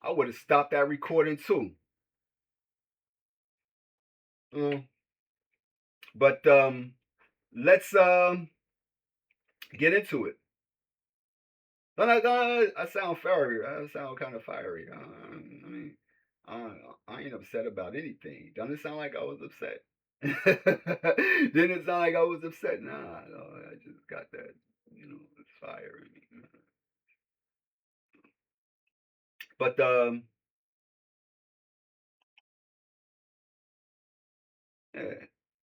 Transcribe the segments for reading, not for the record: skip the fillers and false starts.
I would have stopped that recording too. But let's get into it. I sound fiery. I sound kind of fiery. I mean, I ain't upset about anything. Doesn't it sound like I was upset? Didn't it sound like I was upset? Nah, no, I just got that, it's fire in me. But yeah,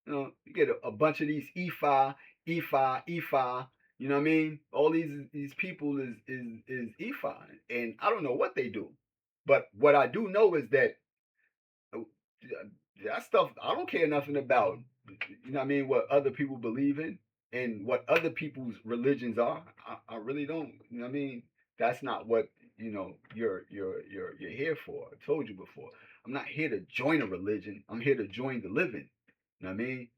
you get a bunch of these EFI, EFI, EFI. You know what I mean? All these people is EFI, and I don't know what they do, but what I do know is that uh, that stuff I don't care nothing about. You know what I mean? What other people believe in and what other people's religions are. I really don't. You know what I mean? That's not what you're here for. I told you before. I'm not here to join a religion. I'm here to join the living. You know what I mean?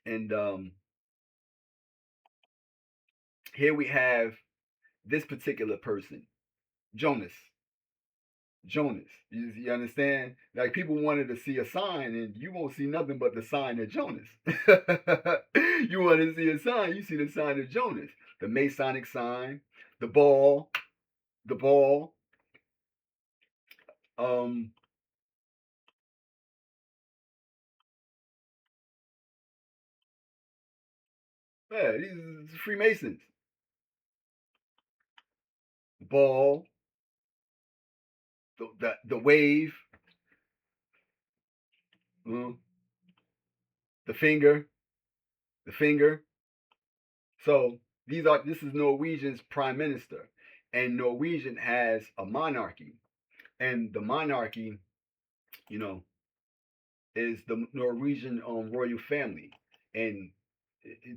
And here we have this particular person, Jonas. Jonas. You understand? Like people wanted to see a sign, and you won't see nothing but the sign of Jonas. You want to see a sign, you see the sign of Jonas, the Masonic sign, the ball, the ball. Um, yeah, these Freemasons, ball, the wave, uh, the finger, the finger. So this is Norwegian's prime minister, and Norwegian has a monarchy, and the monarchy, you know, is the Norwegian royal family, and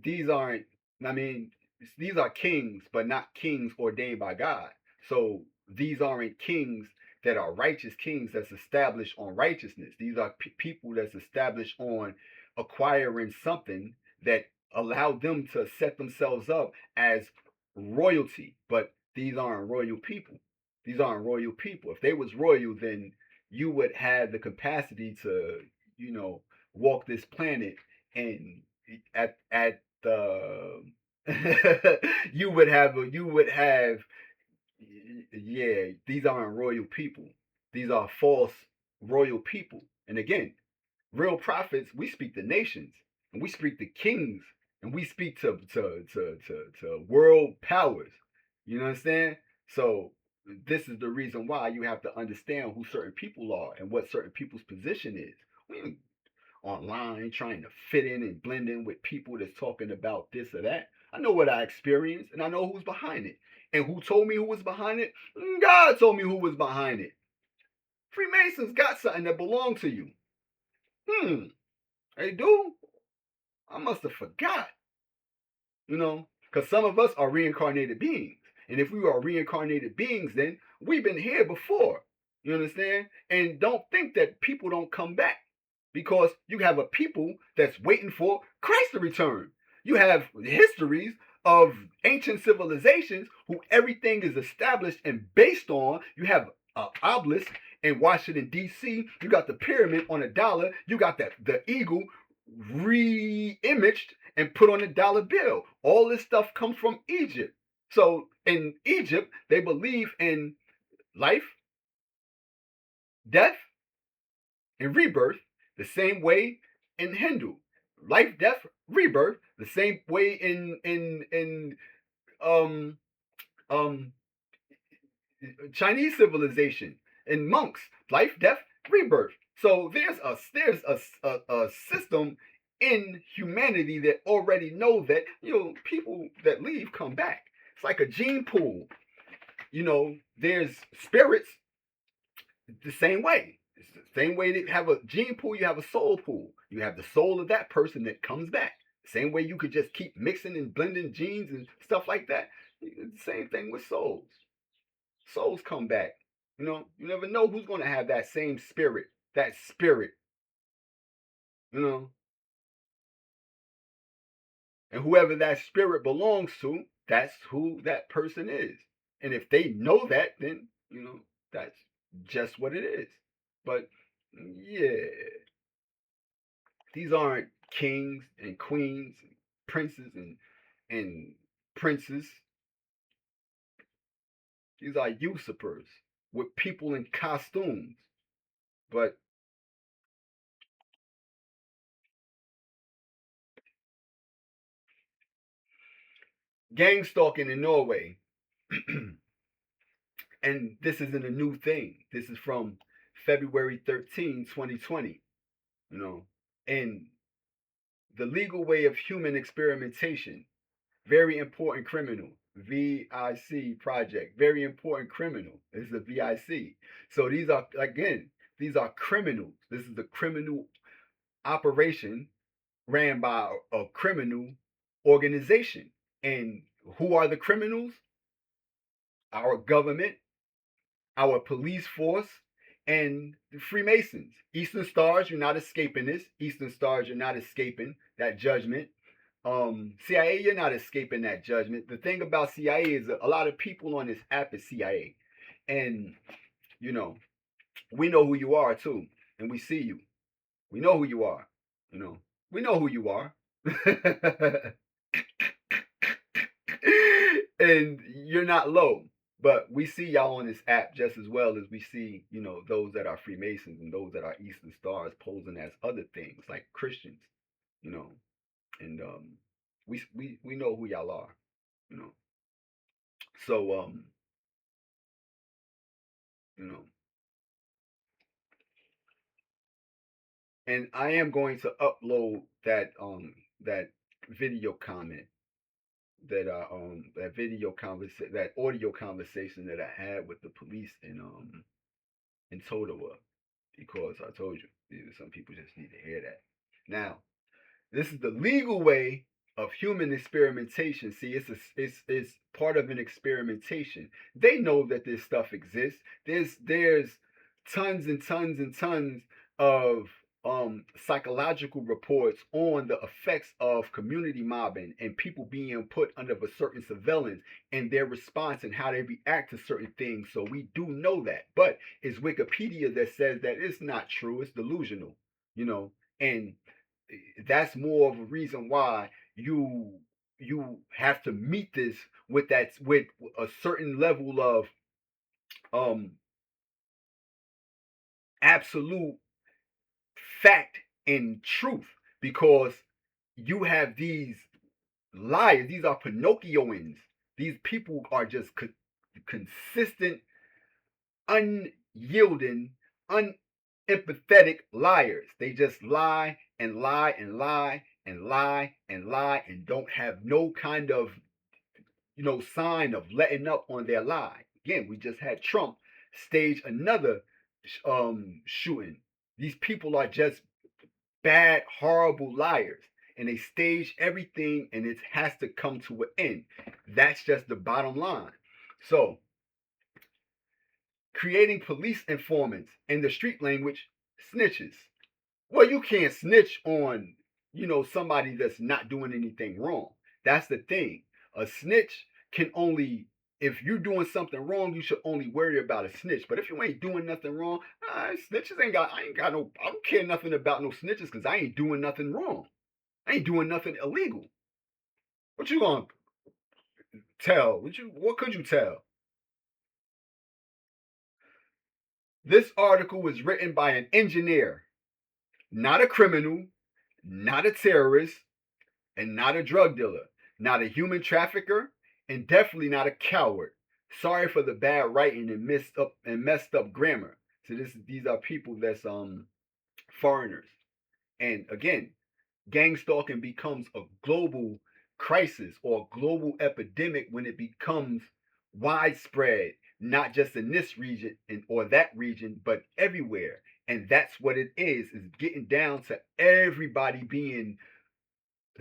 these aren't. I mean, these are kings, but not kings ordained by God. So these aren't kings that are righteous kings that's established on righteousness. These are people that's established on acquiring something that allowed them to set themselves up as royalty. But these aren't royal people. These aren't royal people. If they was royal, then you would have the capacity to, walk this planet and at the you would have yeah, these aren't royal people. These are false royal people. And again, real prophets, we speak to nations and we speak to kings and we speak to world powers. You understand? So this is the reason why you have to understand who certain people are and what certain people's position is. We ain't online trying to fit in and blend in with people that's talking about this or that. I know what I experienced and I know who's behind it. And who told me who was behind it? God told me who was behind it. Freemasons got something that belonged to you. They do? I must have forgot. Because some of us are reincarnated beings. And if we are reincarnated beings, then we've been here before. You understand? And don't think that people don't come back because you have a people that's waiting for Christ to return. You have histories of ancient civilizations who everything is established and based on. You have an obelisk in Washington, D.C., you got the pyramid on a dollar, you got the eagle re-imaged and put on a dollar bill. All this stuff comes from Egypt. So in Egypt, they believe in life, death, and rebirth the same way in Hindu. Life, death, rebirth the same way in um um Chinese civilization and monks. Life, death, rebirth. So there's a system in humanity that already know that people that leave come back. It's like a gene pool. There's spirits the same way. It's the same way that you have a gene pool, you have a soul pool. You have the soul of that person that comes back. Same way you could just keep mixing and blending genes and stuff like that. Same thing with souls. Souls come back. You never know who's going to have that same spirit, that spirit, you know. And whoever that spirit belongs to, that's who that person is. And if they know that, then You know, that's just what it is. But yeah, these aren't kings and queens, and princes and princes. These are usurpers with people in costumes. But gangstalking in Norway, and this isn't a new thing. This is from February 13, 2020. You know, and the legal way of human experimentation. Very important criminal. VIC project. Very important criminal. This is a VIC. So these are, again, these are criminals. This is a criminal operation ran by a criminal organization. And who are the criminals? Our government, our police force, and the Freemasons. Eastern Stars, you're not escaping this. Eastern Stars, you're not escaping that judgment. CIA, you're not escaping that judgment. The thing about CIA is a lot of people on this app is CIA. And, you know, we know who you are too. And we see you. We know who you are. You know, we know who you are. And you're not low. But we see y'all on this app just as well as we see, you know, those that are Freemasons and those that are Eastern Stars posing as other things like Christians, you know. And we know who y'all are, you know. So you know, and I am going to upload that video comment that video conversation that audio conversation that I had with the police in Totowa, because I told you some people just need to hear that. Now, this is the legal way of human experimentation. See, it's part of an experimentation. They know that this stuff exists. There's tons and tons and tons of psychological reports on the effects of community mobbing and people being put under a certain surveillance and their response and how they react to certain things. So we do know that, but it's Wikipedia that says that it's not true. It's delusional, you know, and that's more of a reason why you have to meet this with a certain level of um absolute fact and truth, because you have these liars. These are Pinocchioans. These people are just consistent, unyielding, unempathetic liars. They just lie and lie and lie and lie and lie and don't have no kind of, you know, sign of letting up on their lie. Again, we just had Trump stage another shooting. These people are just bad, horrible liars. And they stage everything and it has to come to an end. That's just the bottom line. So, creating police informants, in the street language, snitches. Well, you can't snitch on, you know, somebody that's not doing anything wrong. That's the thing. A snitch can only, if you're doing something wrong, you should only worry about a snitch. But if you ain't doing nothing wrong, snitches I ain't got no, I don't care nothing about no snitches because I ain't doing nothing wrong. I ain't doing nothing illegal. What you gonna tell? What could you tell? This article was written by an engineer, not a criminal, not a terrorist, and not a drug dealer, not a human trafficker, and definitely not a coward. Sorry for the bad writing and messed up grammar. So these are people that's foreigners. And again, gang stalking becomes a global crisis or a global epidemic when it becomes widespread, not just in this region or that region, but everywhere. And that's what it is getting down to everybody being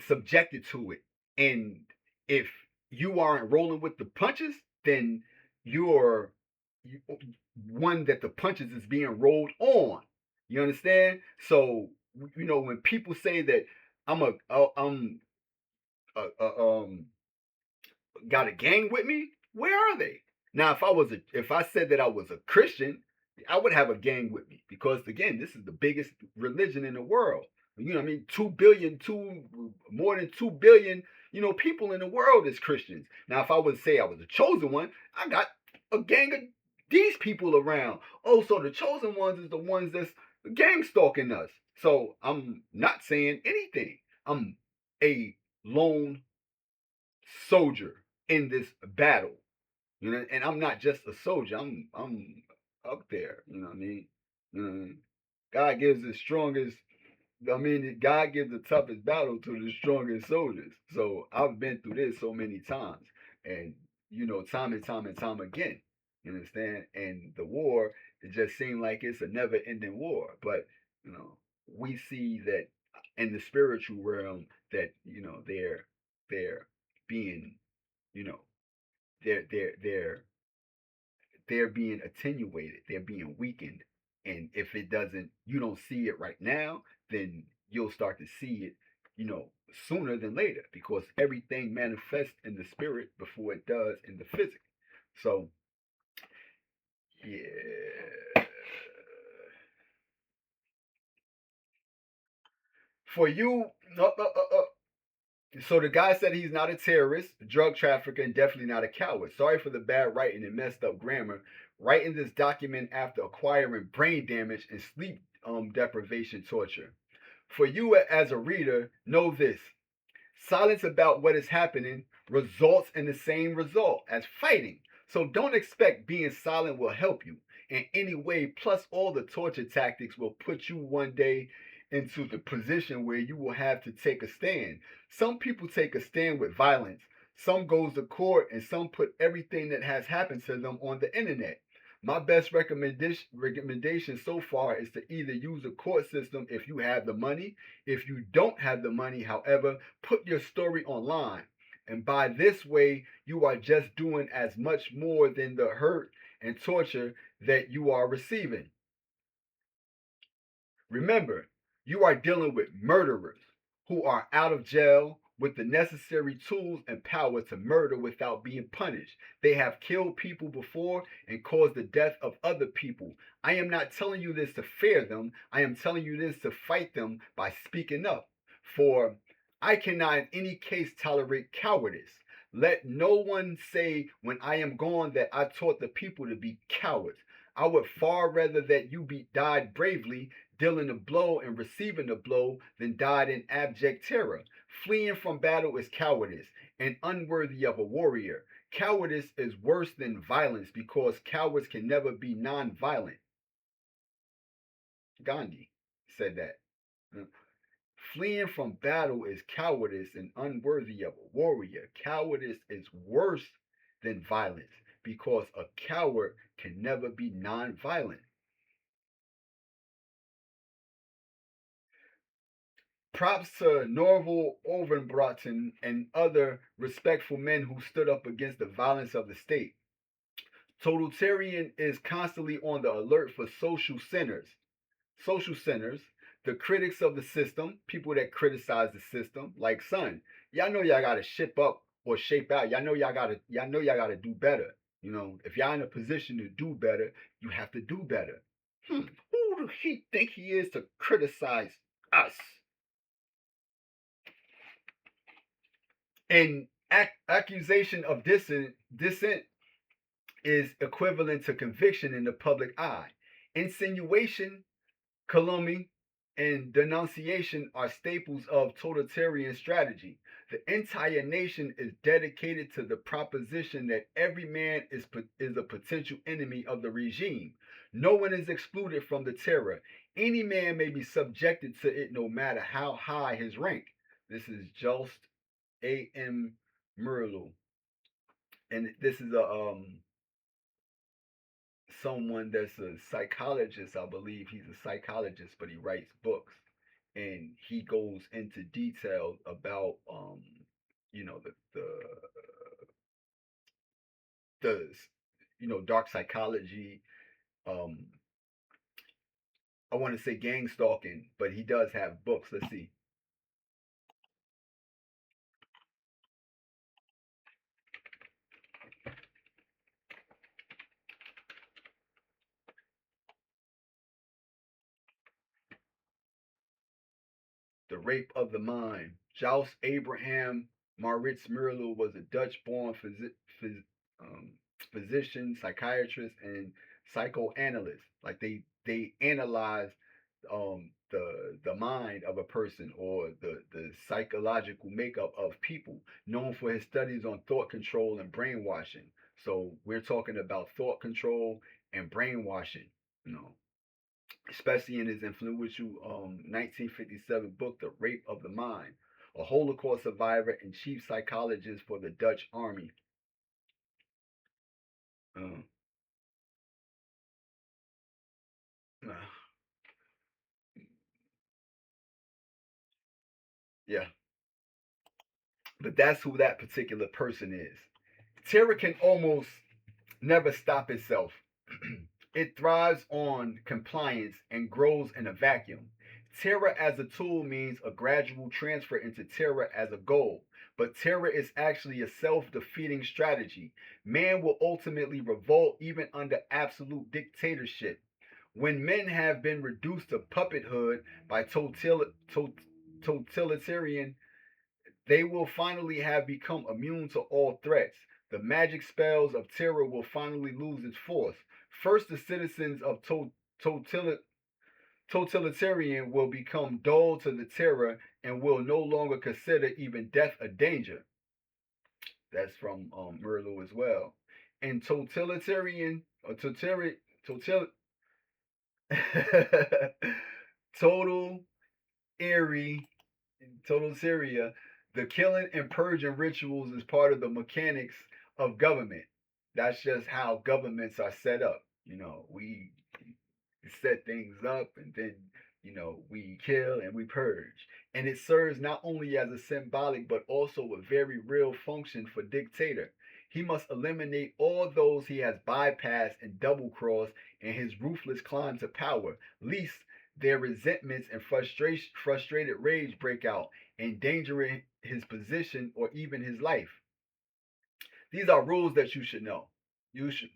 subjected to it. And if you aren't rolling with the punches, then you're one that the punches is being rolled on. You understand? So you know when people say that I'm a, got a gang with me, where are they? Now, if I said that I was a Christian, I would have a gang with me because again, this is the biggest religion in the world. You know what I mean? 2 billion, more than 2 billion, people in the world is Christians. Now, if I would say I was a chosen one, I got a gang of these people around. Oh, so the chosen ones is the ones that's gang stalking us. So I'm not saying anything. I'm a lone soldier in this battle. And I'm not just a soldier. I'm up there. You know what I mean? God gives the strongest. God gives the toughest battle to the strongest soldiers. So I've been through this so many times, and time and time and time again. You understand? And the war, it just seemed like it's a never-ending war. But we see that in the spiritual realm that they're being, you know, they're being attenuated, they're being weakened. And if you don't see it right now, then you'll start to see it, sooner than later, because everything manifests in the spirit before it does in the physical. So, yeah. For you, so the guy said he's not a terrorist, drug trafficker, and definitely not a coward. Sorry for the bad writing and messed up grammar. Writing this document after acquiring brain damage and sleep deprivation torture. For you as a reader, know this. Silence about what is happening results in the same result as fighting. So don't expect being silent will help you in any way. Plus, all the torture tactics will put you one day into the position where you will have to take a stand. Some people take a stand with violence. Some goes to court and some put everything that has happened to them on the internet. My best recommendation so far is to either use a court system if you have the money. If you don't have the money, however, put your story online. And by this way, you are just doing as much more than the hurt and torture that you are receiving. Remember, you are dealing with murderers who are out of jail with the necessary tools and power to murder without being punished. They have killed people before and caused the death of other people. I am not telling you this to fear them. I am telling you this to fight them by speaking up. For I cannot in any case tolerate cowardice. Let no one say when I am gone that I taught the people to be cowards. I would far rather that you died bravely, dealing a blow and receiving a blow, than died in abject terror. Fleeing from battle is cowardice and unworthy of a warrior. Cowardice is worse than violence because cowards can never be non-violent. Gandhi said that. Fleeing from battle is cowardice and unworthy of a warrior. Cowardice is worse than violence because a coward can never be non-violent. Props to Norval Overbrotten and other respectful men who stood up against the violence of the state. Totalitarian is constantly on the alert for social sinners. Social sinners, the critics of the system, people that criticize the system, like son, y'all know y'all gotta ship up or shape out. Y'all know y'all gotta do better. If y'all in a position to do better, you have to do better. Who do he think he is to criticize us? And accusation of dissent is equivalent to conviction in the public eye. Insinuation, calumny, and denunciation are staples of totalitarian strategy. The entire nation is dedicated to the proposition that every man is a potential enemy of the regime. No one is excluded from the terror. Any man may be subjected to it no matter how high his rank. This is Just A.M. Merlo. And this is a someone that's a psychologist. I believe he's a psychologist, but he writes books, and he goes into detail about the dark psychology. um I want to say gang stalking, but he does have books. Let's see. The Rape of the Mind. Joust Abraham Maurits Merleau was a Dutch-born physician, psychiatrist, and psychoanalyst. Like they analyze the mind of a person, or the psychological makeup of people, known for his studies on thought control and brainwashing. So we're talking about thought control and brainwashing, you know, especially in his influential 1957 book, The Rape of the Mind, a Holocaust survivor and chief psychologist for the Dutch army. Uh, uh, yeah, but that's who that particular person is. Terror can almost never stop itself. It thrives on compliance and grows in a vacuum. Terror as a tool means a gradual transfer into terror as a goal, but terror is actually a self defeating strategy. Man will ultimately revolt even under absolute dictatorship. When men have been reduced to puppethood by totalitarian, they will finally have become immune to all threats. The magic spells of terror will finally lose its force. First, the citizens of totalitarian will become dull to the terror and will no longer consider even death a danger. That's from Merleau as well. And totalitarian, or total eerie total Syria, the killing and purging rituals is part of the mechanics of government. That's just how governments are set up. You know, we set things up, and then, you know, we kill and we purge. And it serves not only as a symbolic but also a very real function for dictator. He must eliminate all those he has bypassed and double crossed in his ruthless climb to power, lest their resentments and frustrated rage break out, endangering his position or even his life. These are rules that you should know.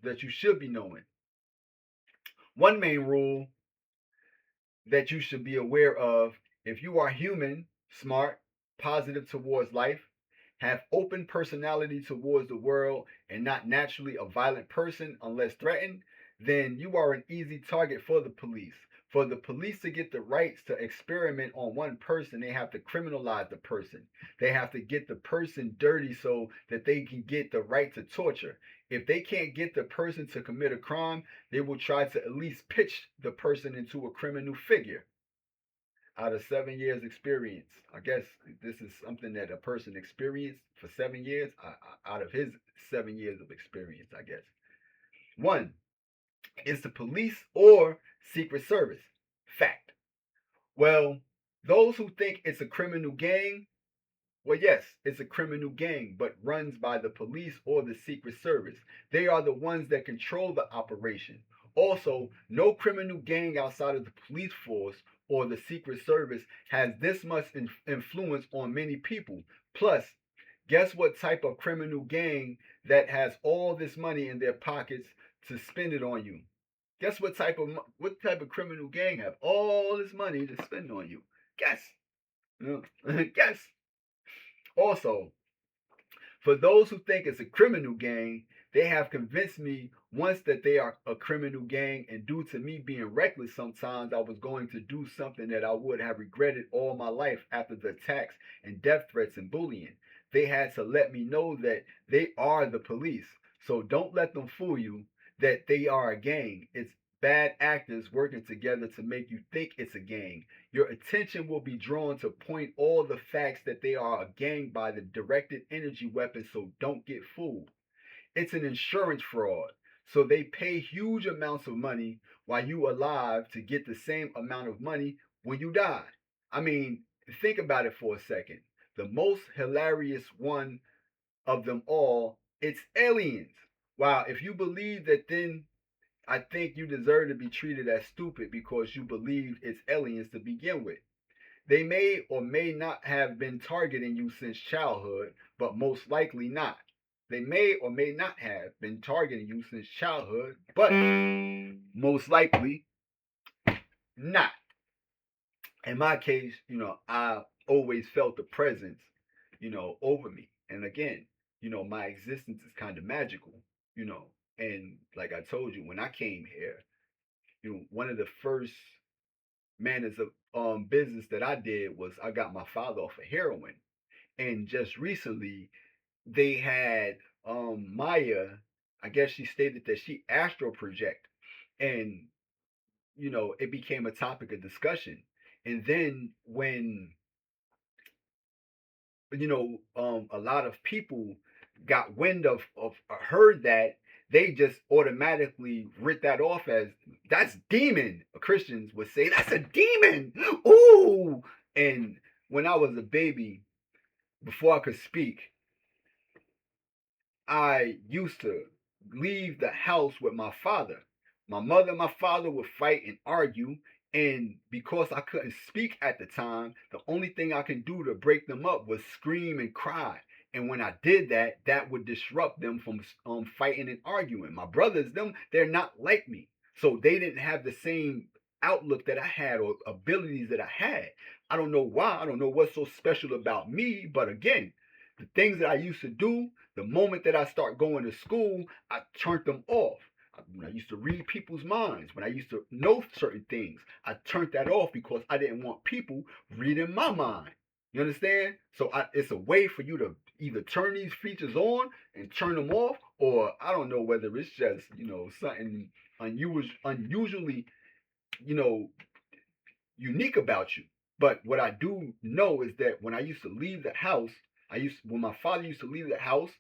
That you should be knowing. One main rule that you should be aware of: if you are human, smart, positive towards life, have open personality towards the world, and not naturally a violent person unless threatened, then you are an easy target for the police. For the police to get the rights to experiment on one person, they have to criminalize the person. They have to get the person dirty so that they can get the right to torture. If they can't get the person to commit a crime, they will try to at least pitch the person into a criminal figure. Out of 7 years experience, I guess this is something that a person experienced for 7 years, out of his 7 years of experience, I guess. One, is the police or Secret Service? Fact. Well, those who think it's a criminal gang, well, yes, it's a criminal gang, but runs by the police or the Secret Service. They are the ones that control the operation. Also, no criminal gang outside of the police force or the Secret Service has this much influence on many people. Plus, guess what type of criminal gang that has all this money in their pockets to spend it on you? Guess what type of criminal gang have all this money to spend on you? Guess. Guess. Also, for those who think it's a criminal gang, they have convinced me once that they are a criminal gang, and due to me being reckless sometimes, I was going to do something that I would have regretted all my life after the attacks and death threats and bullying. They had to let me know that they are the police. So don't let them fool you that they are a gang. It's bad actors working together to make you think it's a gang. Your attention will be drawn to point all the facts that they are a gang by the directed energy weapon, so don't get fooled. It's an insurance fraud. So they pay huge amounts of money while you alive to get the same amount of money when you die. I mean, think about it for a second. The most hilarious one of them all, it's aliens. Wow, if you believe that, then I think you deserve to be treated as stupid because you believe it's aliens to begin with. They may or may not have been targeting you since childhood, but most likely not. They may or may not have been targeting you since childhood, but most likely not. In my case, always felt the presence, over me. And again, my existence is kind of magical, you know. And like I told you, when I came here, one of the first manners of business that I did was I got my father off of heroin. And just recently they had Maya, I guess she stated that she astral project. And it became a topic of discussion. And then when a lot of people got wind of heard that, they just automatically writ that off as that's demon. Christians would say that's a demon. Ooh. And when I was a baby, before I could speak, I used to leave the house with my father. My mother and my father would fight and argue, and because I couldn't speak at the time, the only thing I could do to break them up was scream and cry. And when I did that, that would disrupt them from fighting and arguing. My brothers, they're not like me, so they didn't have the same outlook that I had or abilities that I had. I don't know why. I don't know what's so special about me, but again, the things that I used to do, the moment that I start going to school, I turned them off. When I used to read people's minds, when I used to know certain things, I turned that off because I didn't want people reading my mind. You understand? So it's a way for you to either turn these features on and turn them off, or I don't know whether it's just something unusually you know unique about you. But what I do know is that when I used to leave the house, when my father used to leave the house,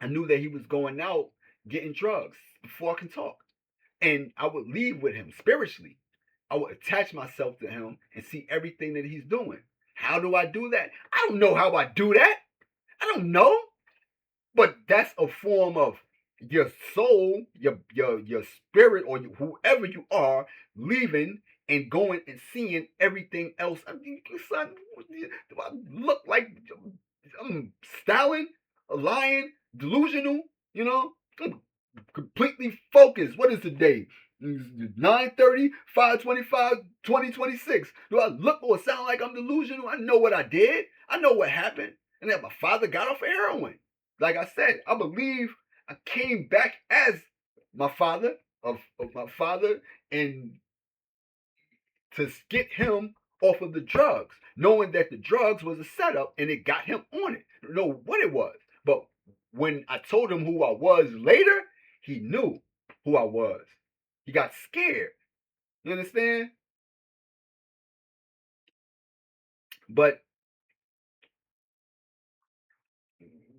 I knew that he was going out getting drugs before I can talk. And I would leave with him spiritually. I would attach myself to him and see everything that he's doing. How do I do that? I don't know how I do that. I don't know. But that's a form of your soul, your spirit, or whoever you are, leaving and going and seeing everything else. I mean, son, do I look like I'm Stalin, a lion, delusional? I'm completely focused. What is the day? 9:30, 5:25, 2026. Do I look or sound like I'm delusional? I know what I did. I know what happened. And that my father got off heroin. Like I said, I believe I came back as my father, of my father, and to get him off of the drugs, knowing that the drugs was a setup and it got him on it. I don't know what it was. But when I told him who I was later, he knew who I was. He got scared. You understand? But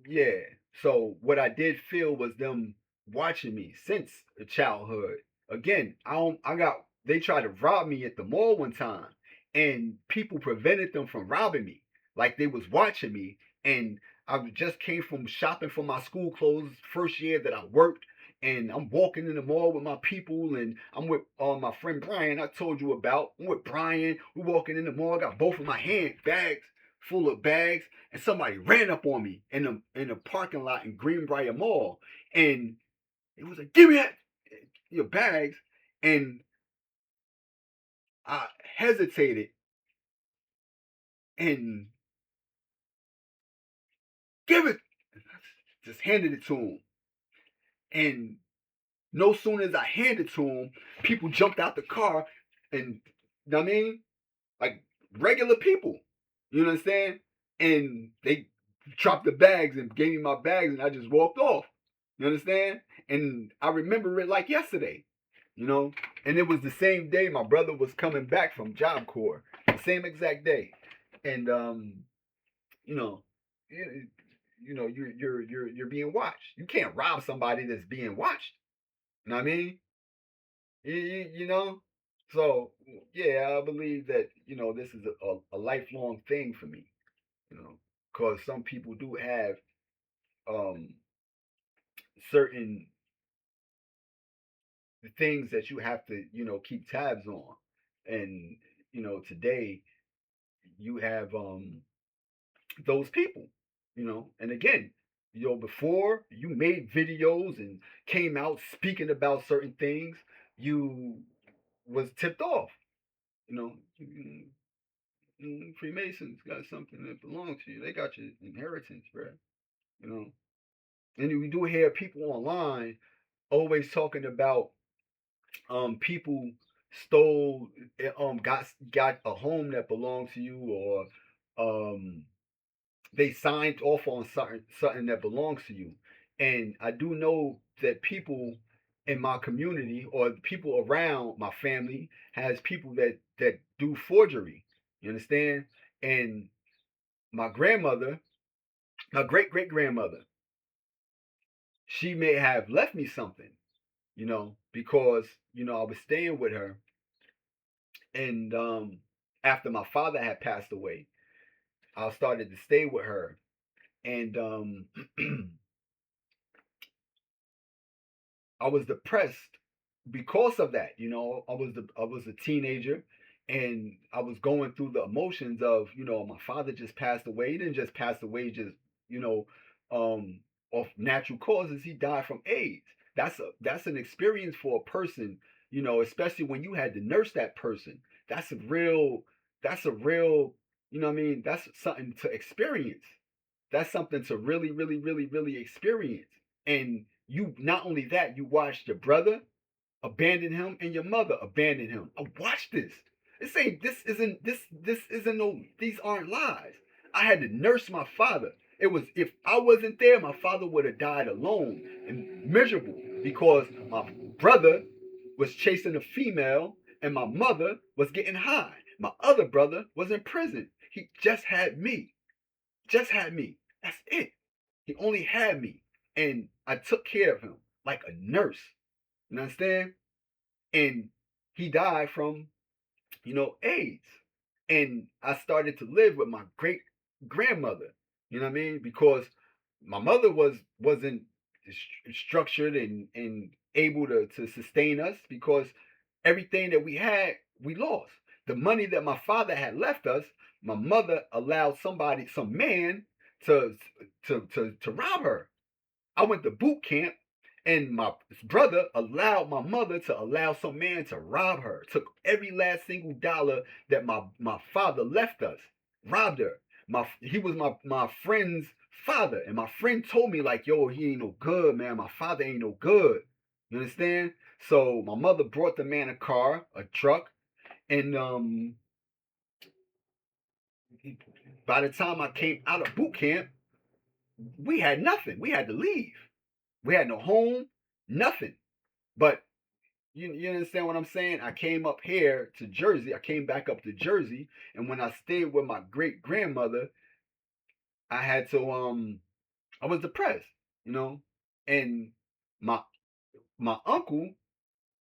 yeah, so what I did feel was them watching me since childhood. Again, they tried to rob me at the mall one time, and people prevented them from robbing me. Like they was watching me, and I just came from shopping for my school clothes first year that I worked, and I'm walking in the mall with my people, and I'm with my friend Brian. I told you about. I'm with Brian. We're walking in the mall. I got both of my bags full of bags, and somebody ran up on me in the parking lot in Greenbrier Mall, and it was like, "Give me your bags," and I hesitated and give it, just handed it to him, and no sooner as I handed it to him, people jumped out the car, and you know what I mean, like regular people, you understand, and they dropped the bags and gave me my bags, and I just walked off. You understand? And I remember it like yesterday, you know. And it was the same day my brother was coming back from Job Corps, the same exact day. And you know, you, you're being watched. You can't rob somebody that's being watched. You know what I mean? You know. So yeah, I believe that this is a lifelong thing for me. Because some people do have um certain things that you have to keep tabs on. And today you have those people, and again, before you made videos and came out speaking about certain things, you was tipped off, you know you, Freemasons got something that belongs to you. They got your inheritance, bro. You know. And we do hear people online always talking about people stole got a home that belonged to you, or they signed off on something that belongs to you. And I do know that people in my community or people around my family has people that do forgery. You understand? And my grandmother, my great grandmother, she may have left me something, because I was staying with her, and after my father had passed away, I started to stay with her, and I was depressed because of that. I was a teenager, and I was going through the emotions of, my father just passed away. He didn't just pass away just, you know, um of natural causes. He died from AIDS. That's an experience for a person, especially when you had to nurse that person. That's a real, you know what I mean? That's something to experience. That's something to really, really, really, really experience. And you, not only that, you watched your brother abandon him and your mother abandon him. I watched this. This isn't no, these aren't lies. I had to nurse my father. It was, if I wasn't there, my father would have died alone and miserable because my brother was chasing a female and my mother was getting high. My other brother was in prison. He just had me. Just had me. That's it. He only had me. And I took care of him like a nurse. You understand? And he died from, AIDS. And I started to live with my great grandmother. You know what I mean? Because my mother wasn't structured and able to sustain us, because everything that we had, we lost. The money that my father had left us, my mother allowed some man, to to rob her. I went to boot camp, and my brother allowed my mother to allow some man to rob her. Took every last single dollar that my father left us. Robbed her. He was my friend's father, and my friend told me like, "Yo, he ain't no good, man. My father ain't no good." You understand? So my mother brought the man a truck, and by the time I came out of boot camp, we had nothing. We had to leave. We had no home, nothing. But you understand what I'm saying? I came up here to Jersey. I came back up to Jersey, and when I stayed with my great grandmother, I had to I was depressed, you know, and my my uncle,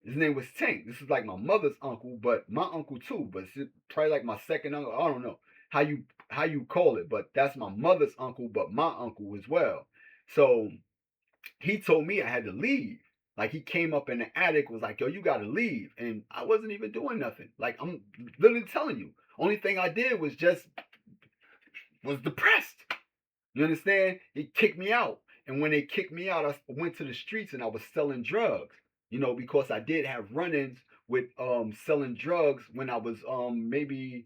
his name was Tank. This is like my mother's uncle, but my uncle too. But it's probably like my second uncle. I don't know how you call it, but that's my mother's uncle, but my uncle as well. So he told me I had to leave. Like, he came up in the attic, was like, "Yo, you gotta leave," and I wasn't even doing nothing. Like, I'm literally telling you, only thing I did was depressed. You understand? He kicked me out, and when they kicked me out, I went to the streets and I was selling drugs. Because I did have run-ins with selling drugs when I was maybe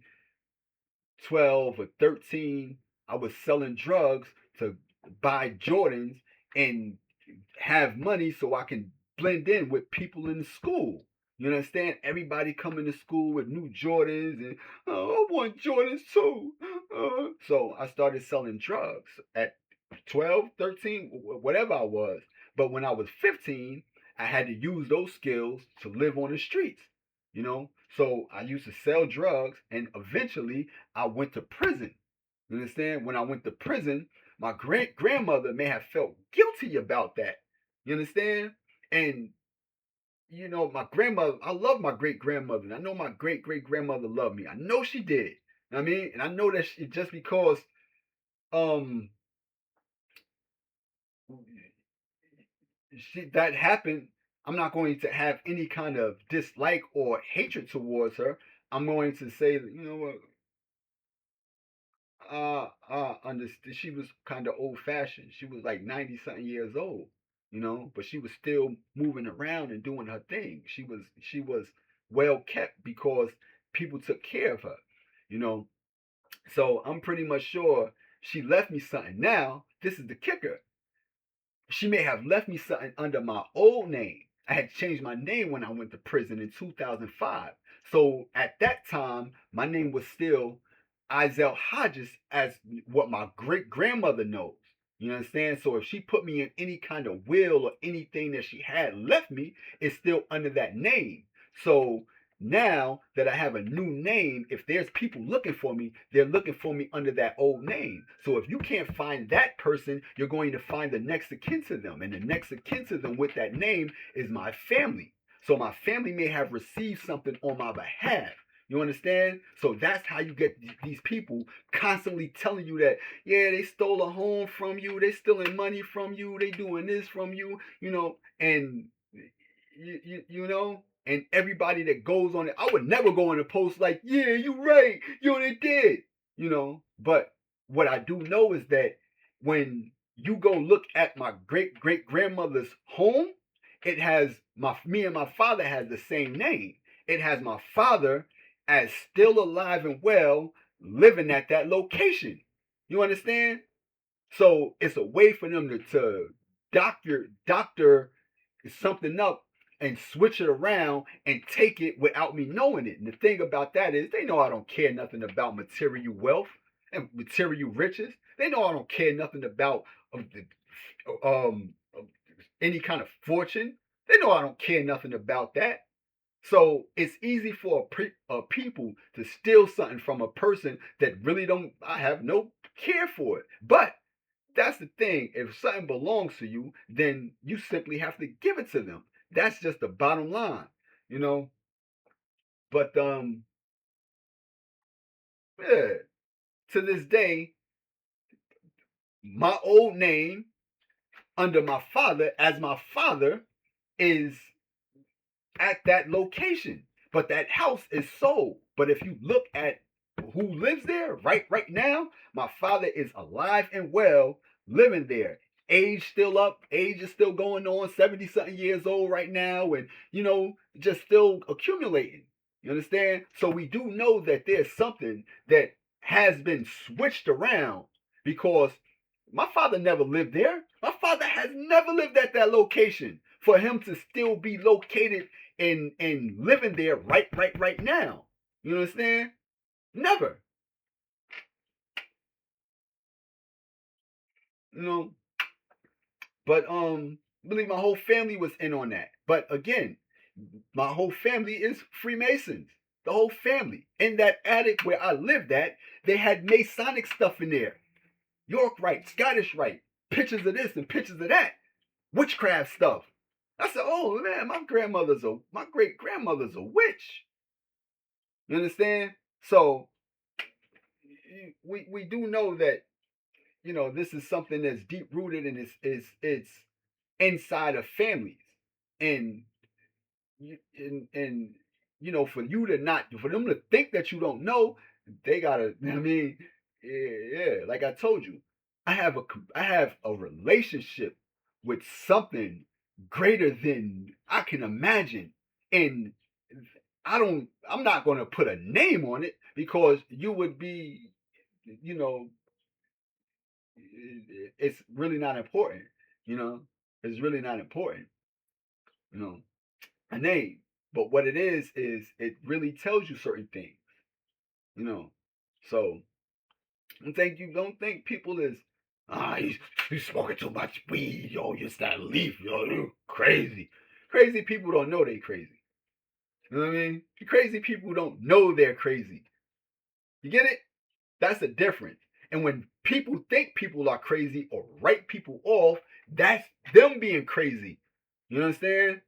12 or 13. I was selling drugs to buy Jordans and have money so I can blend in with people in the school. You understand? Everybody coming to school with new Jordans, and I want Jordans too. So I started selling drugs at 12, 13, whatever I was. But when I was 15, I had to use those skills to live on the streets. So I used to sell drugs, and eventually I went to prison. You understand? When I went to prison, my great grandmother may have felt guilty about that. You understand? And my grandmother, I love my great grandmother. And I know my great great grandmother loved me. I know she did. You know what I mean? And I know that just because um that happened, I'm not going to have any kind of dislike or hatred towards her. I'm going to say that, what, understood. She was kind of old fashioned. She was like 90 something years old, but she was still moving around and doing her thing. She was well kept because people took care of her, you know. So I'm pretty much sure she left me something. Now, this is the kicker. She may have left me something under my old name. I had changed my name when I went to prison in 2005. So at that time, my name was still Izell Hodges, as what my great grandmother knows. You understand? So if she put me in any kind of will or anything that she had left me, it's still under that name. So now that I have a new name, if there's people looking for me, they're looking for me under that old name. So if you can't find that person, you're going to find the next of kin to them. And the next of kin to them with that name is my family. So my family may have received something on my behalf. You understand? So that's how you get these people constantly telling you that, yeah, they stole a home from you, they stealing money from you, they doing this from you, and you know, and everybody that goes on it, I would never go on a post like, yeah, you right, they did, But what I do know is that when you go look at my great great grandmother's home, it has me and my father has the same name. It has my father as still alive and well, living at that location. You understand? So it's a way for them to doctor something up and switch it around and take it without me knowing it. And the thing about that is they know I don't care nothing about material wealth and material riches. They know I don't care nothing about um, any kind of fortune. They know I don't care nothing about that. So it's easy for a people to steal something from a person that really don't. I have no care for it. But that's the thing. If something belongs to you, then you simply have to give it to them. That's just the bottom line, you know. But yeah. To this day, my old name under my father, as my father, is at that location. But that house is sold. But if you look at who lives there right now, my father is alive and well, living there. Age still up, age is still going on, 70 something years old right now, and just still accumulating. You understand? So we do know that there's something that has been switched around because my father never lived there. My father has never lived at that location. For him to still be located and living there right now. You understand? Never. You know, but I believe my whole family was in on that. But again, my whole family is Freemasons. The whole family. In that attic where I lived at, they had Masonic stuff in there. York Rite, Scottish Rite, pictures of this and pictures of that. Witchcraft stuff. I said, oh man, my great grandmother's a witch. You understand? So we do know that this is something that's deep rooted and it's inside of families, and and for you to not for them to think that you don't know, they gotta. I mean, yeah, like I told you, I have a relationship with something greater than I can imagine, and I'm not going to put a name on it because you would be, you know, it's really not important. You know, it's really not important. You know, a name, but what it is it really tells you certain things. You know, so don't think people is you smoking too much weed, yo, you that leaf, yo, you crazy. Crazy people don't know they crazy. You know what I mean? Crazy people don't know they're crazy. You get it? That's the difference. And when people think people are crazy or write people off, that's them being crazy. You understand?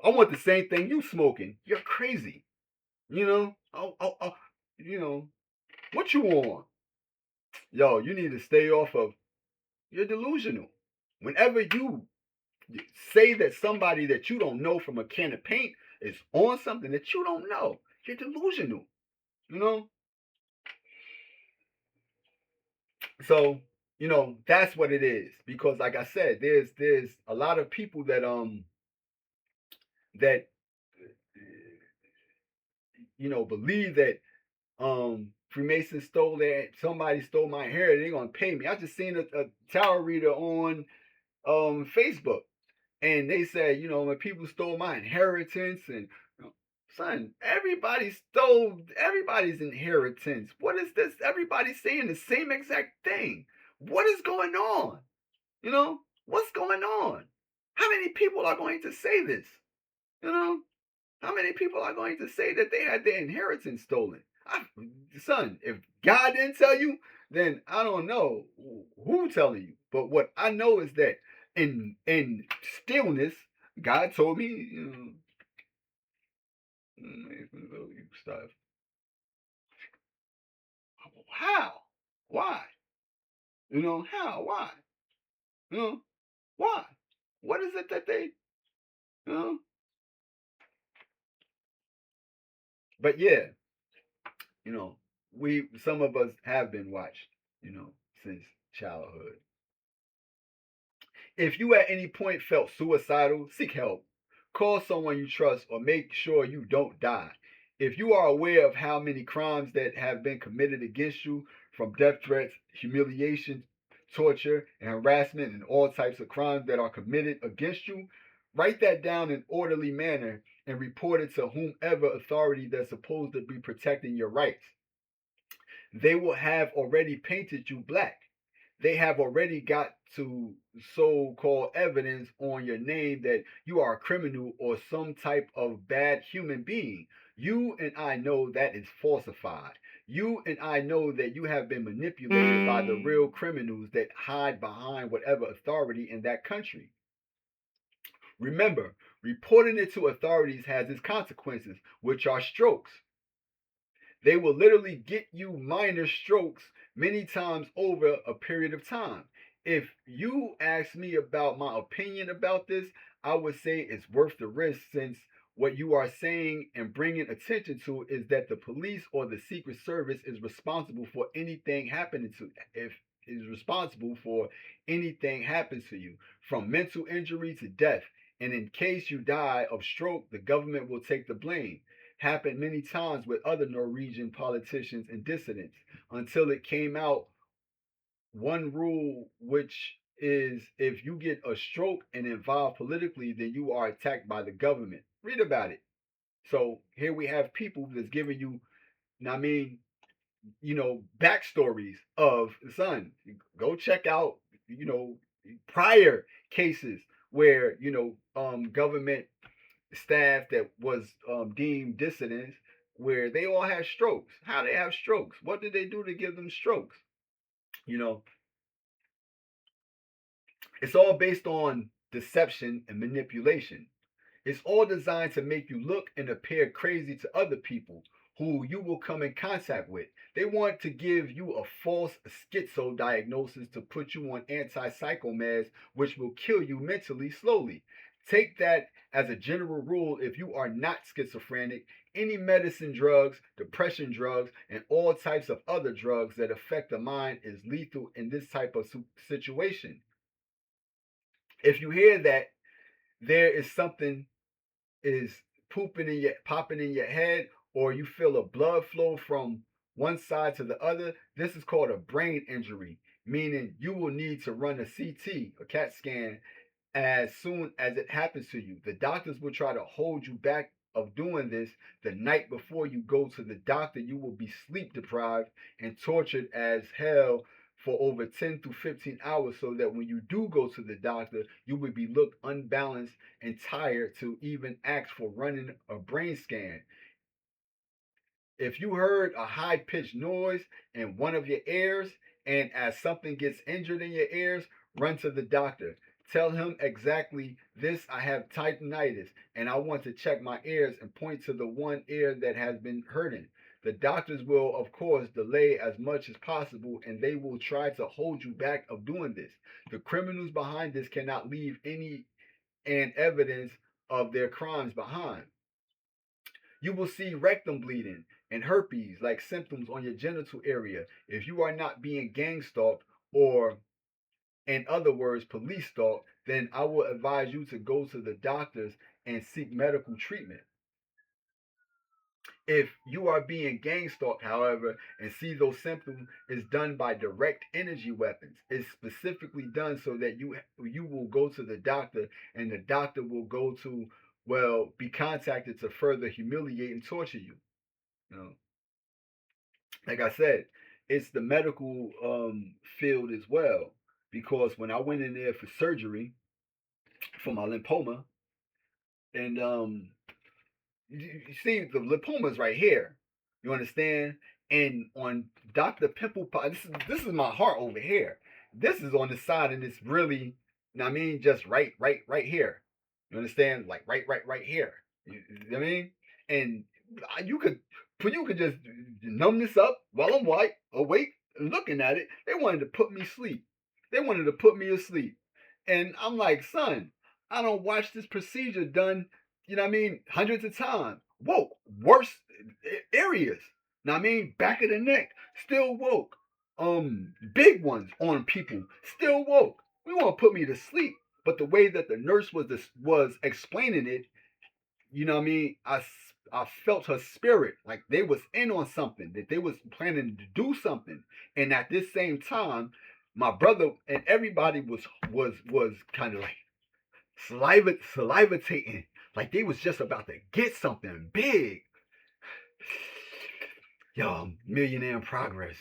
I want the same thing you smoking. You're crazy. You know, what you on? Yo, you need to stay off of, you're delusional. Whenever you say that somebody that you don't know from a can of paint is on something that you don't know, you're delusional. You know? So, that's what it is. Because like I said, there's a lot of people that believe that Freemasons stole somebody stole my hair, they're gonna pay me. I just seen a tarot reader on Facebook, and they said, when people stole my inheritance, and son, everybody stole everybody's inheritance. What is this? Everybody's saying the same exact thing. What is going on? What's going on? How many people are going to say this? How many people are going to say that they had their inheritance stolen? Son, if God didn't tell you, then I don't know who telling you. But what I know is that in stillness, God told me, stuff. How? Why? How? Why? Why? What is it that they, you know? But yeah, some of us have been watched, since childhood. If you at any point felt suicidal, seek help. Call someone you trust or make sure you don't die. If you are aware of how many crimes that have been committed against you, from death threats, humiliation, torture, and harassment, and all types of crimes that are committed against you, write that down in orderly manner and report it to whomever authority that's supposed to be protecting your rights. They will have already painted you black. They have already got to so-called evidence on your name that you are a criminal or some type of bad human being. You and I know that is falsified. You and I know that you have been manipulated by the real criminals that hide behind whatever authority in that country. Remember, reporting it to authorities has its consequences, which are strokes. They will literally get you minor strokes many times over a period of time. If you ask me about my opinion about this, I would say it's worth the risk, since what you are saying and bringing attention to is that the police or the Secret Service is responsible for anything happening to if is responsible for anything happens to you, from mental injury to death. And in case you die of stroke, the government will take the blame. Happened many times with other Norwegian politicians and dissidents, until it came out one rule, which is if you get a stroke and involved politically, then you are attacked by the government. Read about it. So here we have people that's giving you, I mean, backstories of son. Go check out, prior cases where government staff that was deemed dissidents, where they all had strokes. How they have strokes? What did they do to give them strokes? You know, it's all based on deception and manipulation. It's all designed to make you look and appear crazy to other people who you will come in contact with. They want to give you a false schizo diagnosis to put you on anti-psycho meds, which will kill you mentally slowly. Take that as a general rule. If you are not schizophrenic, any medicine drugs, depression drugs, and all types of other drugs that affect the mind is lethal in this type of situation. If you hear that there is something is popping in your head, or you feel a blood flow from one side to the other, this is called a brain injury, meaning you will need to run a CT, a CAT scan, as soon as it happens to you. The doctors will try to hold you back of doing this. The night before you go to the doctor, you will be sleep deprived and tortured as hell for over 10 to 15 hours, so that when you do go to the doctor, you would be looked unbalanced and tired to even ask for running a brain scan. If you heard a high pitched noise in one of your ears, and as something gets injured in your ears, run to the doctor. Tell him exactly this: I have tinnitus and I want to check my ears, and point to the one ear that has been hurting. The doctors will, of course, delay as much as possible, and they will try to hold you back of doing this. The criminals behind this cannot leave any and evidence of their crimes behind. You will see rectum bleeding and herpes like symptoms on your genital area if you are not being gang stalked, or, in other words, police stalked. Then I will advise you to go to the doctors and seek medical treatment. If you are being gang stalked, however, and see those symptoms, is done by direct energy weapons. It's specifically done so that you will go to the doctor, and the doctor will go to, well, be contacted to further humiliate and torture you. You know, like I said, it's the medical field as well, because when I went in there for surgery for my lymphoma, and you see the lipoma's right here. You understand? And on Dr. Pimple Pie, this is my heart over here. This is on the side, and it's really, you know what I mean, just right here. You understand? Like right here. You know what I mean? And you could just numb this up while I'm awake, looking at it. They wanted to put me asleep. They wanted to put me asleep. And I'm like, son, I don't watch this procedure done, you know what I mean, hundreds of times. Woke, worse areas. Know what I mean, back of the neck, still woke. Big ones on people, still woke. We want to put me to sleep, but the way that the nurse was explaining it, you know what I mean, I felt her spirit, like they was in on something, that they was planning to do something, and at this same time, my brother and everybody was kind of like salivating, like they was just about to get something big. Yo, millionaire in progress.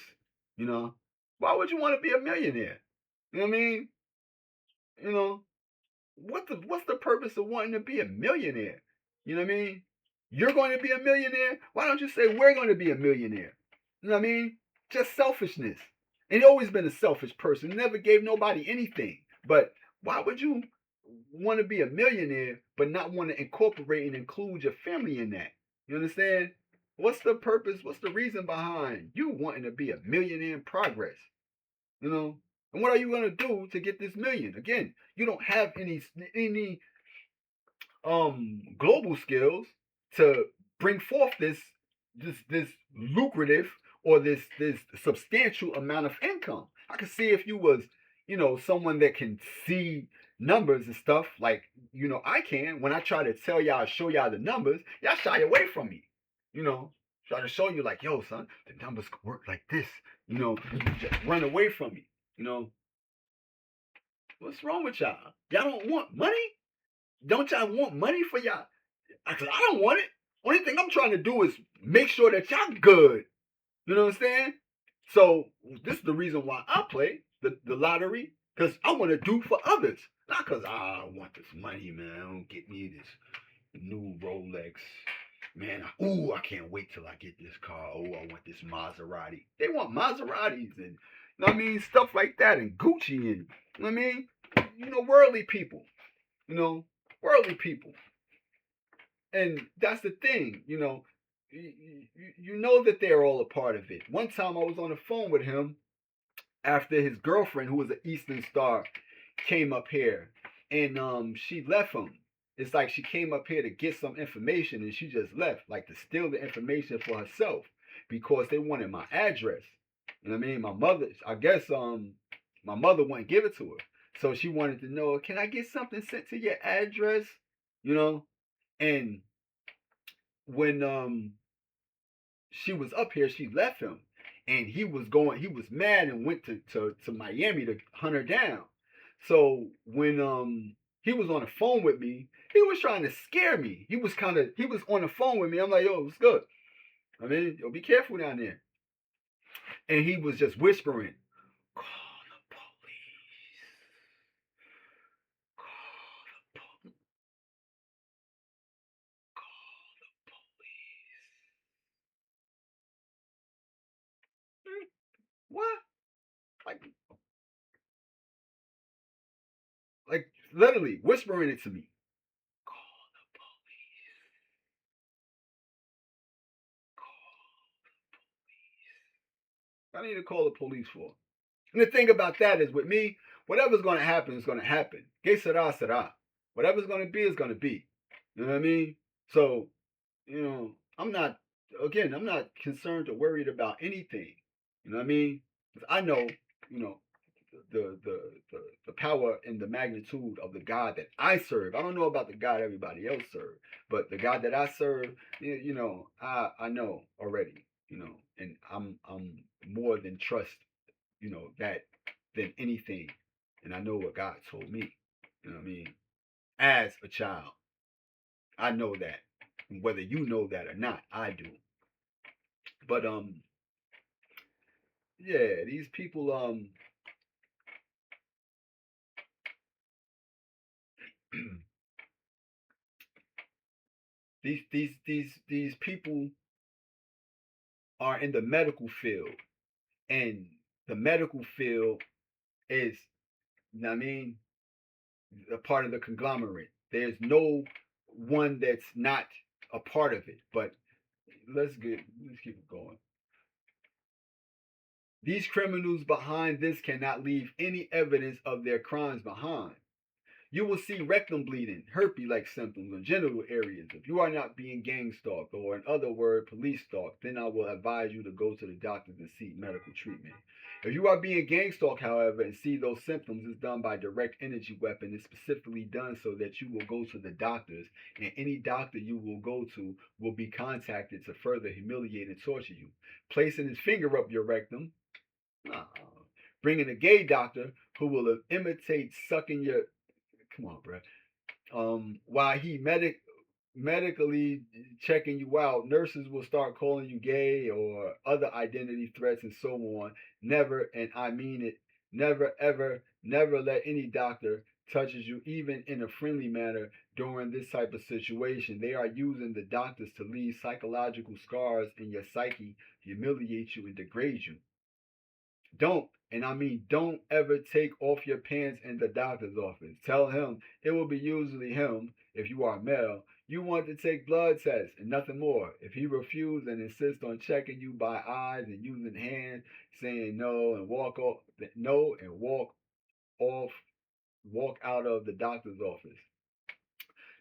You know, why would you want to be a millionaire? You know what I mean? You know, what's the purpose of wanting to be a millionaire? You know what I mean? You're going to be a millionaire. Why don't you say we're going to be a millionaire? You know what I mean? Just selfishness. And he always been a selfish person. Never gave nobody anything. But why would you want to be a millionaire but not want to incorporate and include your family in that? You understand? What's the purpose? What's the reason behind you wanting to be a millionaire in progress? You know? And what are you gonna do to get this million? Again, you don't have any global skills to bring forth this lucrative or this substantial amount of income. I could see if you was, someone that can see numbers and stuff like, I can. When I try to tell y'all, show y'all the numbers, y'all shy away from me. You know, try to show you like, yo, son, the numbers work like this. You just run away from me. What's wrong with y'all? Y'all don't want money? Don't y'all want money for y'all? I said, I don't want it. Only thing I'm trying to do is make sure that y'all good. You know what I'm saying? So this is the reason why I play the lottery, because I want to do for others. Not because I want this money, man. Don't get me this new Rolex. Man, I can't wait till I get this car. Oh, I want this Maserati. They want Maseratis and, you know what I mean, stuff like that, and Gucci, and, you know what I mean? Worldly people. Worldly people. And that's the thing, you know that they're all a part of it. One time I was on the phone with him after his girlfriend, who was an Eastern Star, came up here, and she left him. It's like she came up here to get some information and she just left, like to steal the information for herself because they wanted my address. You know what I mean? My mother, I guess my mother wouldn't give it to her. So she wanted to know, can I get something sent to your address? You know? And when she was up here, she left him, and he was mad and went to Miami to hunt her down. So when he was on the phone with me, he was trying to scare me. He was on the phone with me. I'm like, yo, what's good? I mean, yo, be careful down there. And he was just whispering, call the police. Call the police. Call the police. What? Like literally whispering it to me. Call the police. I need to call the police for. And the thing about that is with me, whatever's going to happen is going to happen. Que sera, sera. Whatever's going to be is going to be. You know what I mean? So, I'm not concerned or worried about anything. You know what I mean? 'Cause I know, the power and the magnitude of the God that I serve. I don't know about the God everybody else serve, but the God that I serve, I know already, and I'm more than trust, that than anything, and I know what God told me. You know what I mean? As a child, I know that, whether you know that or not, I do. But yeah, these people these people are in the medical field, and the medical field is, I mean, a part of the conglomerate. There's no one that's not a part of it. But let's keep it going. These criminals behind this cannot leave any evidence of their crimes behind. You will see rectum bleeding, herpes-like symptoms on genital areas. If you are not being gang stalked, or in other words, police stalked, then I will advise you to go to the doctors and seek medical treatment. If you are being gang stalked, however, and see those symptoms, it's done by direct energy weapon. It's specifically done so that you will go to the doctors, and any doctor you will go to will be contacted to further humiliate and torture you. Placing his finger up your rectum, bringing a gay doctor who will imitate sucking your, come on, bro. While he medically checking you out, nurses will start calling you gay or other identity threats and so on. Never, and I mean it, never, ever, never let any doctor touches you, even in a friendly manner, during this type of situation. They are using the doctors to leave psychological scars in your psyche, humiliate you, and degrade you. Don't, and I mean don't ever take off your pants in the doctor's office. Tell him, it will be usually him, if you are male, you want to take blood tests and nothing more. If he refuses and insists on checking you by eyes and using hands, saying no and walk off, no and off, walk out of the doctor's office.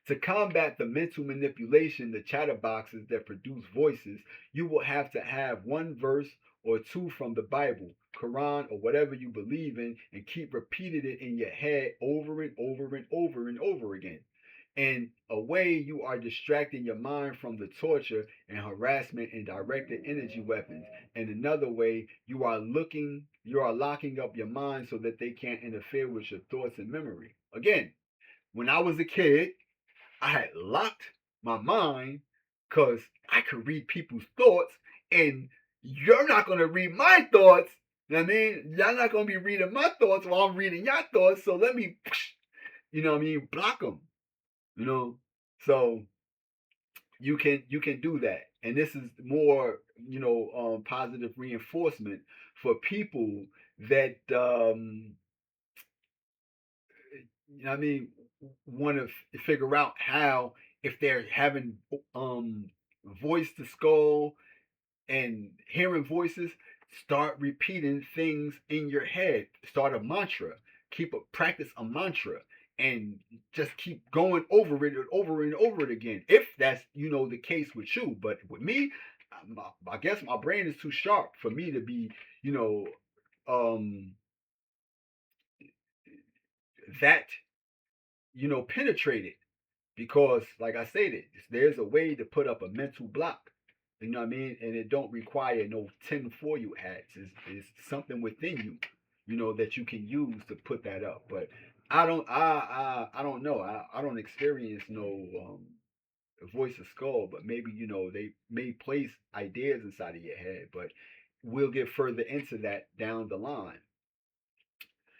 To combat the mental manipulation, the chatterboxes that produce voices, you will have to have one verse or two from the Bible, Quran, or whatever you believe in, and keep repeating it in your head over and over and over and over again. In a way, you are distracting your mind from the torture and harassment and directed energy weapons. In another way, you are locking up your mind so that they can't interfere with your thoughts and memory. Again, when I was a kid, I had locked my mind because I could read people's thoughts, and you're not going to read my thoughts. You know what I mean? Y'all not going to be reading my thoughts while I'm reading your thoughts. So let me, block them. So you can do that, and this is more positive reinforcement for people that I mean, want to figure out how, if they're having voice to skull and hearing voices, start repeating things in your head. Start a mantra. Practice a mantra, and just keep going over it and over and over it again. If that's the case with you, but with me, I guess my brain is too sharp for me to be um that penetrated, because like I stated, there's a way to put up a mental block. You know what I mean? And it don't require no 10 for you hats. It's something within you, that you can use to put that up. But I don't know. I don't experience no voice of skull, but maybe they may place ideas inside of your head. But we'll get further into that down the line.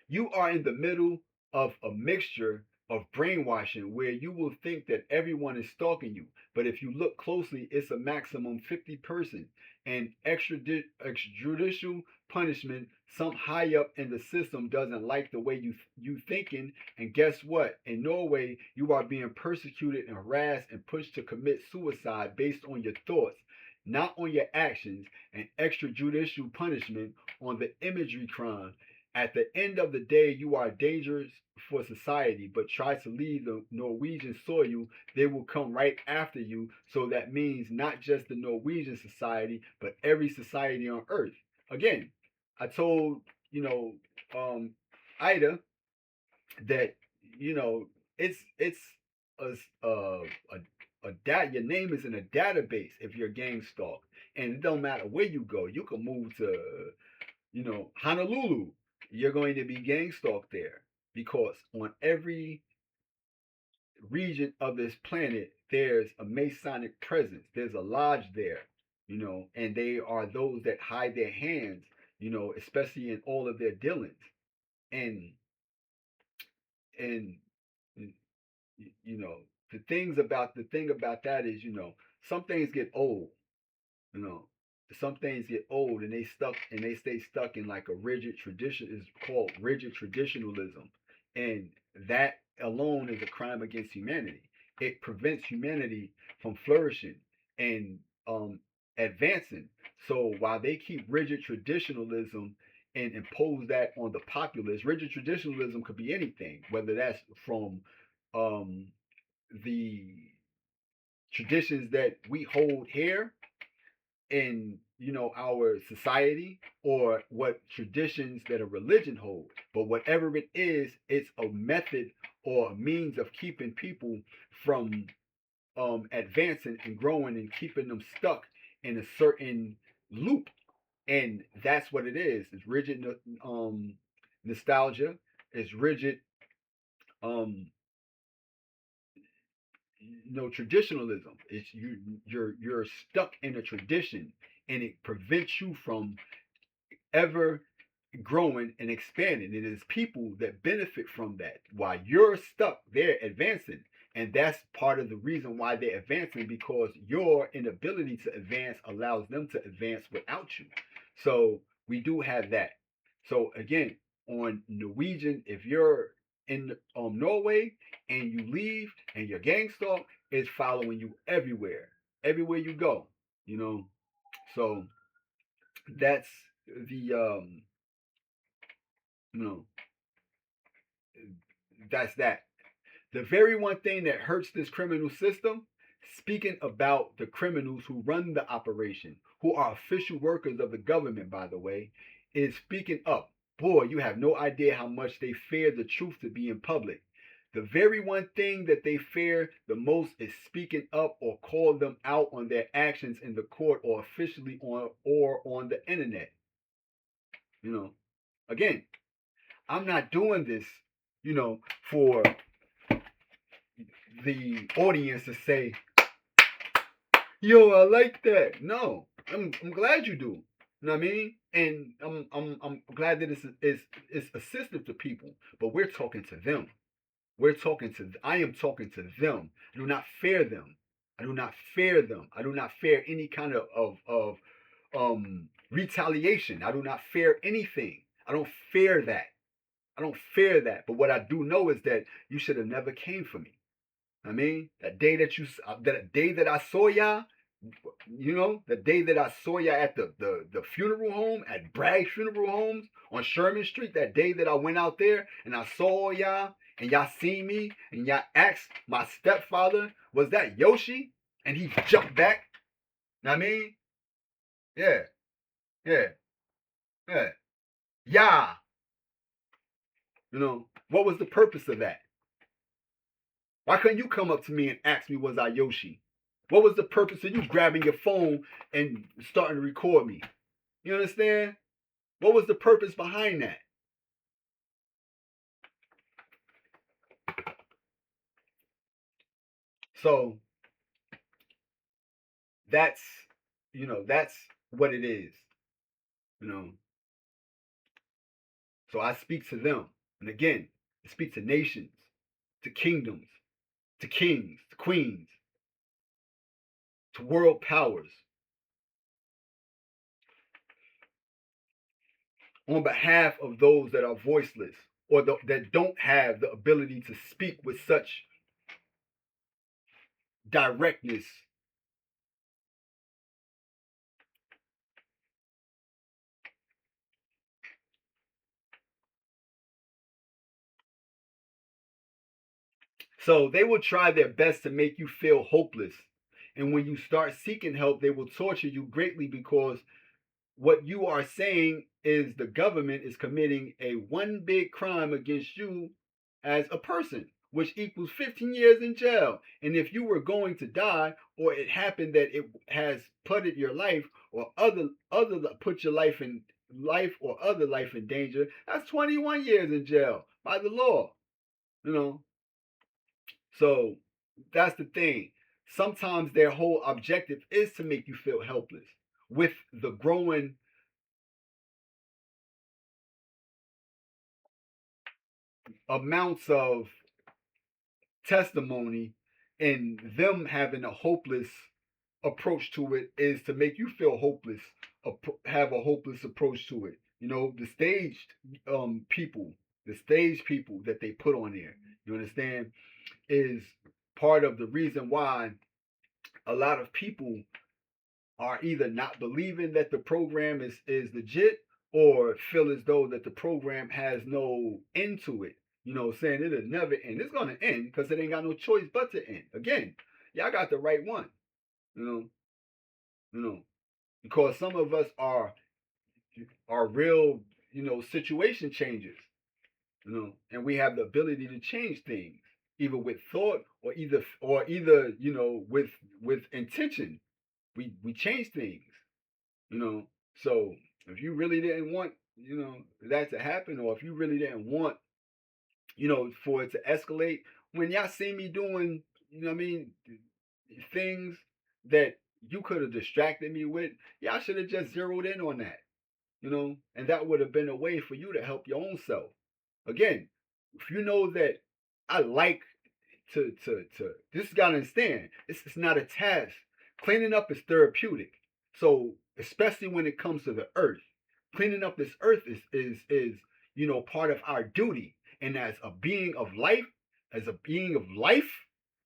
You are in the middle of a mixture of brainwashing where you will think that everyone is stalking you. But if you look closely, it's a maximum 50 person and extrajudicial punishment. Some high up in the system doesn't like the way you thinking. And guess what? In Norway, you are being persecuted and harassed and pushed to commit suicide based on your thoughts, not on your actions, and extrajudicial punishment on the imagery crime. At the end of the day, you are dangerous for society, but try to leave the Norwegian soil, they will come right after you. So that means not just the Norwegian society, but every society on earth. Again, I told, Ida, that it's a your name is in a database if you're gang stalked, and it don't matter where you go. You can move to Honolulu, you're going to be gang stalked there, because on every region of this planet there's a Masonic presence. There's a lodge there, and they are those that hide their hands, especially in all of their dealings. And and you know the thing about that is, some things get old. you know some things get old, and they stay stuck in like a rigid tradition. Is called rigid traditionalism, and that alone is a crime against humanity. It prevents humanity from flourishing and advancing. So while they keep rigid traditionalism and impose that on the populace, rigid traditionalism could be anything, whether that's from um, the traditions that we hold here in our society, or what traditions that a religion holds. But whatever it is, it's a method or a means of keeping people from advancing and growing, and keeping them stuck in a certain loop. And that's what it is. It's rigid nostalgia. It's rigid um traditionalism. It's you're stuck in a tradition, and it prevents you from ever growing and expanding. It is people that benefit from that. While you're stuck, they're advancing. And that's part of the reason why they're advancing, because your inability to advance allows them to advance without you. So we do have that. So again, on Norwegian, if you're in Norway and you leave and your gang stalk is following you everywhere you go. So that's the you know that's that. The very one thing that hurts this criminal system, speaking about the criminals who run the operation, who are official workers of the government, by the way, is speaking up. Boy, you have no idea how much they fear the truth to be in public. The very one thing that they fear the most is speaking up or call them out on their actions in the court, or officially on the internet. You know, Again, I'm not doing this, for the audience to say, "Yo, I like that." No, I'm glad you do. You know what I mean? And I'm glad that it's assistive to people. But we're talking to them. I am talking to them. I do not fear them. I do not fear them. I do not fear any kind of retaliation. I do not fear anything. I don't fear that. I don't fear that. But what I do know is that you should have never came for me. I mean, that day that I saw y'all, the day that I saw y'all at the funeral home, at Bragg's Funeral Homes on Sherman Street, that day that I went out there and I saw y'all and y'all seen me and y'all asked my stepfather, was that Yoshi? And he jumped back. Know what I mean? Yeah, yeah, yeah. Yeah. What was the purpose of that? Why couldn't you come up to me and ask me, was I Yoshi? What was the purpose of you grabbing your phone and starting to record me? You understand? What was the purpose behind that? So that's that's what it is. You know. So I speak to them. And again, I speak to nations, to kingdoms, to kings, to queens, to world powers, on behalf of those that are voiceless, or that don't have the ability to speak with such directness. So they will try their best to make you feel hopeless. And when you start seeking help, they will torture you greatly, because what you are saying is the government is committing a one big crime against you as a person, which equals 15 years in jail. And if you were going to die, or it happened that it has putted your life or other put your life in life or other life in danger, that's 21 years in jail by the law. You know, so that's the thing. Sometimes their whole objective is to make you feel helpless. With the growing amounts of testimony and them having a hopeless approach to it, is to make you feel hopeless, have a hopeless approach to it. You know, the staged people, the stage people that they put on there, you understand, is part of the reason why a lot of people are either not believing that the program is legit, or feel as though that the program has no end to it. You know, saying it'll never end. It's gonna end because it ain't got no choice but to end. Again, y'all got the right one. You know, you know, because some of us are real, you know, situation changers. You know, and we have the ability to change things, either with thought or either you know with intention. We change things. You know, so if you really didn't want, you know, that to happen, or if you really didn't want, you know, for it to escalate, when y'all see me doing, you know what I mean, things that you could have distracted me with, y'all should have just zeroed in on that, you know, and that would have been a way for you to help your own self. Again, if you know that I like to this, you gotta understand, it's not a task. Cleaning up is therapeutic. So especially when it comes to the earth, cleaning up this earth is you know, part of our duty. And as a being of life, as a being of life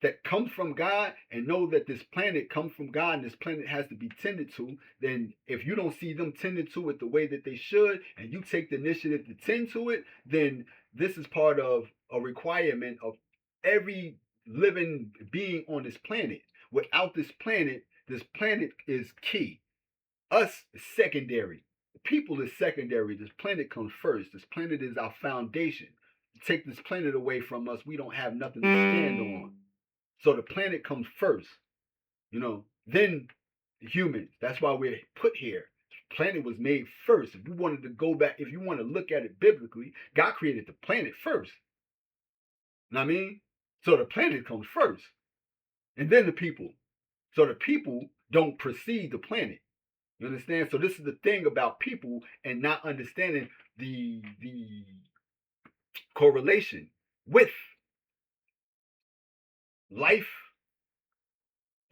that comes from God, and know that this planet comes from God and this planet has to be tended to, then if you don't see them tended to it the way that they should, and you take the initiative to tend to it, then this is part of a requirement of every living being on this planet. Without this planet is key. Us is secondary. The people is secondary. This planet comes first. This planet is our foundation. Take this planet away from us, we don't have nothing to stand on. So the planet comes first, you know, then humans. That's why we're put here. The planet was made first. If you wanted to go back, if you want to look at it biblically, God created the planet first. You know what I mean? So the planet comes first, and then the people. So the people don't precede the planet. You understand? So this is the thing about people and not understanding the correlation with life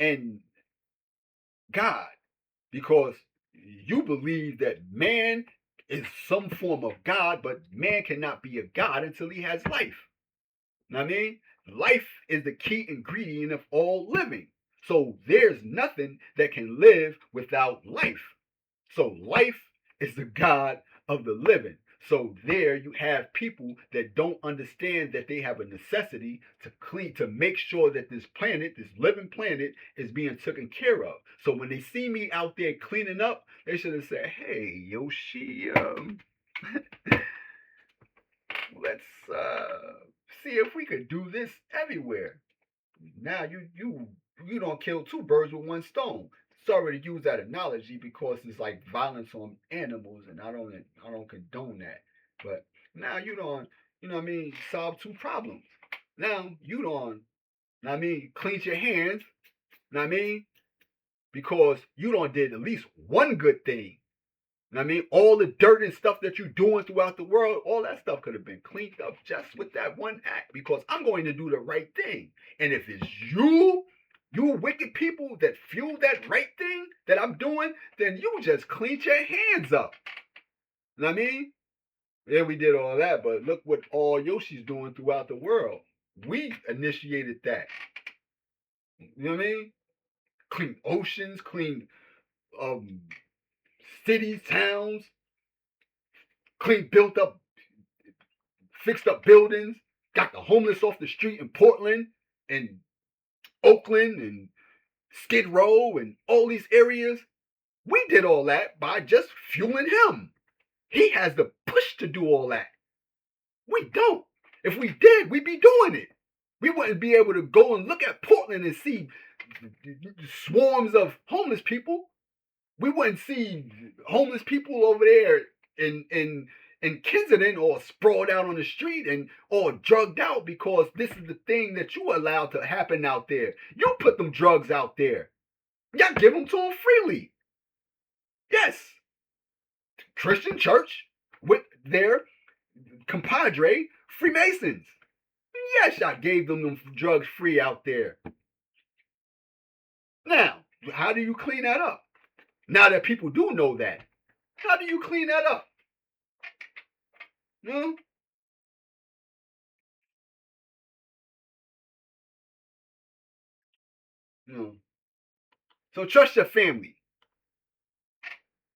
and God, because you believe that man is some form of God, but man cannot be a God until he has life. You know what I mean? Life is the key ingredient of all living. So there's nothing that can live without life. So life is the God of the living. So there you have people that don't understand that they have a necessity to clean, to make sure that this planet, this living planet, is being taken care of. So when they see me out there cleaning up, they should have said, "Hey, Yoshi, let's see if we could do this everywhere." Now you don't kill two birds with one stone. Sorry to use that analogy because it's like violence on animals, and I don't condone that. But now you don't, you know what I mean, solve two problems. Now you don't, you know what I mean, clean your hands, you know what I mean, because you don't did at least one good thing. You know what I mean, all the dirt and stuff that you're doing throughout the world, all that stuff could have been cleaned up just with that one act, because I'm going to do the right thing. And if it's you wicked people that fuel that right thing that I'm doing, then you just clean your hands up. You know what I mean? Yeah, we did all that, but look what all Yoshi's doing throughout the world. We initiated that. You know what I mean? Clean oceans, clean um, cities, towns, clean built up, fixed up buildings, got the homeless off the street in Portland and Oakland and Skid Row and all these areas. We did all that by just fueling him. He has the push to do all that. We don't. If we did, we'd be doing it. We wouldn't be able to go and look at Portland and see swarms of homeless people. We wouldn't see homeless people over there in Kensington or sprawled out on the street and or drugged out because this is the thing that you allowed to happen out there. You put them drugs out there. Y'all give them to them freely. Yes. Christian church with their compadre Freemasons. Yes, I gave them drugs free out there. Now, how do you clean that up? Now that people do know that, how do you clean that up? No? No. So trust your family.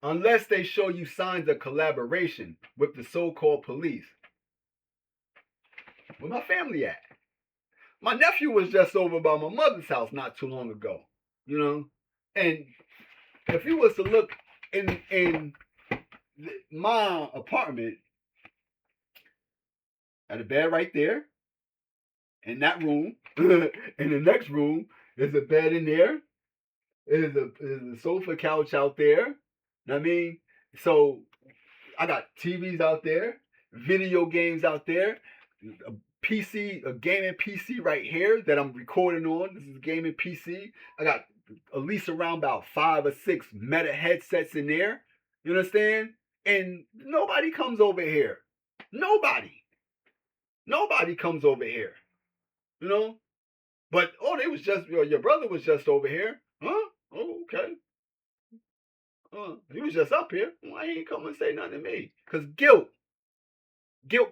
Unless they show you signs of collaboration with the so-called police. Where my family at? My nephew was just over by my mother's house not too long ago. You know? And if you was to look in my apartment, at a bed right there, in that room, in the next room, there's a bed in there. There's a sofa couch out there. You know what I mean? So I got TVs out there, video games out there, a PC, a gaming PC right here that I'm recording on. This is a gaming PC. I got at least around about 5 or 6 meta headsets in there. You understand? And nobody comes over here. Nobody comes over here. You know? But they was just your brother was just over here. Huh? Oh, okay. He was just up here. Why he ain't come and say nothing to me? Because guilt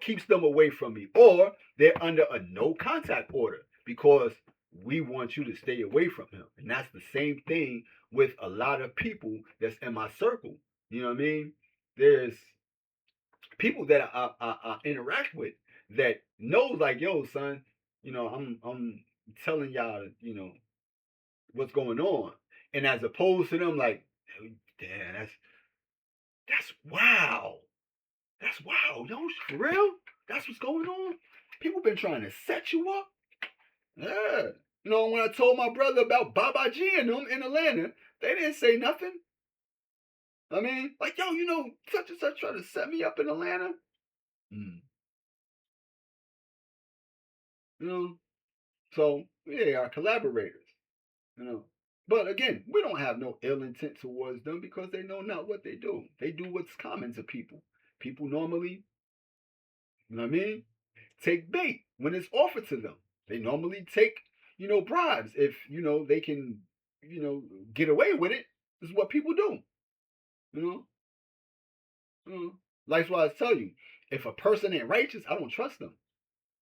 keeps them away from me. Or they're under a no contact order because we want you to stay away from him. And that's the same thing with a lot of people that's in my circle. You know what I mean? There's people that I interact with that knows like, yo, son, you know, I'm telling y'all, you know, what's going on. And as opposed to them like, damn, that's wow. That's wow, yo, for real? That's what's going on? People been trying to set you up? Yeah. You know, when I told my brother about Baba G and them in Atlanta, they didn't say nothing. I mean, like, yo, you know, such and such tried to set me up in Atlanta. Mm. You know? So, yeah, they are collaborators. You know? But again, we don't have no ill intent towards them because they know not what they do. They do what's common to people. People normally, you know what I mean, take bait when it's offered to them. They normally take, you know, bribes if, you know, they can, you know, get away with it. This is what people do. You know? You know? Likewise, I tell you, if a person ain't righteous, I don't trust them.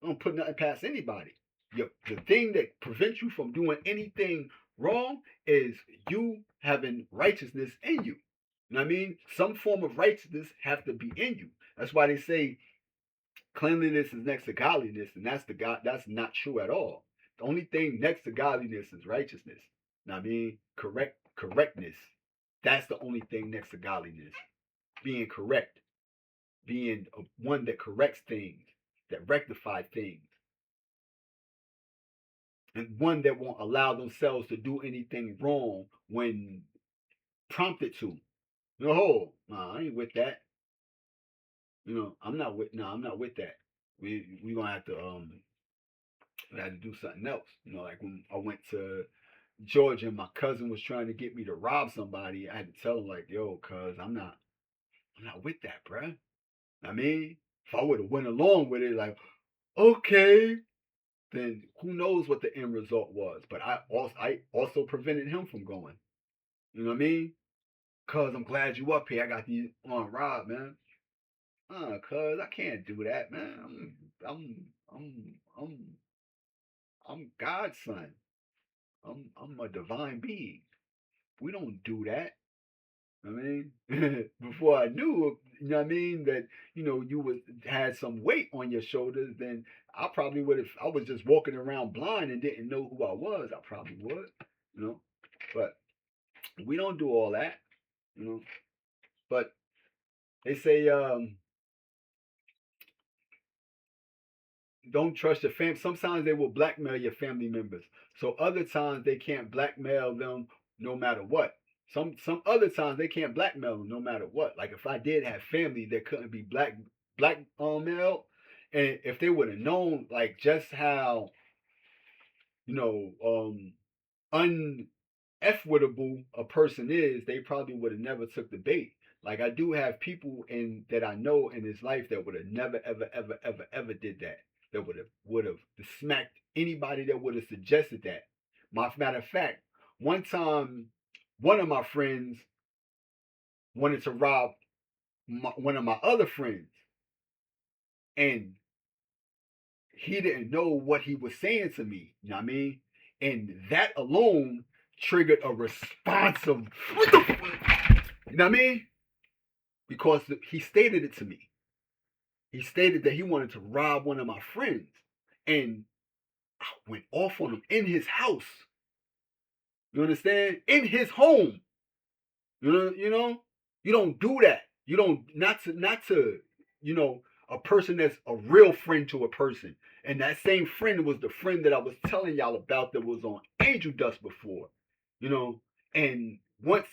I don't put nothing past anybody. The thing that prevents you from doing anything wrong is you having righteousness in you. You know what I mean? Some form of righteousness have to be in you. That's why they say cleanliness is next to godliness, and that's not true at all. The only thing next to godliness is righteousness. You know what I mean? Correctness. That's the only thing next to godliness. Being correct. Being one that corrects things, that rectify things. And one that won't allow themselves to do anything wrong when prompted to. No, I ain't with that. You know, I'm not with that. We gonna have to we had to do something else. You know, like when I went to Georgia and my cousin was trying to get me to rob somebody, I had to tell him like, yo, cuz I'm not with that, bruh. I mean, if I would have went along with it, like, okay, then who knows what the end result was. But I also prevented him from going. You know what I mean? Cuz I'm glad you up here. I got these on Rob, man. Cuz I can't do that, man. I'm God's son. I'm a divine being. We don't do that. I mean, before I knew, you know what I mean, that you would had some weight on your shoulders, then I probably would have. I was just walking around blind and didn't know who I was. I probably would, you know. But we don't do all that, you know. But They say don't trust your family. Sometimes they will blackmail your family members. So other times they can't blackmail them no matter what. Some other times they can't blackmail them no matter what. Like if I did have family that couldn't be blackmailed, and if they would have known like just how you know unequitable a person is, they probably would have never took the bait. Like I do have people in that I know in his life that would have never ever did that. That would have smacked anybody that would have suggested that. Matter of fact, one time, one of my friends wanted to rob one of my other friends, and he didn't know what he was saying to me. You know what I mean? And that alone triggered a response of what the fuck? You know what I mean? Because he stated it to me. He stated that he wanted to rob one of my friends, and I went off on him in his house. You understand? In his home. You don't do that. You don't not to a person that's a real friend to a person. And that same friend was the friend that I was telling y'all about that was on angel dust before. And once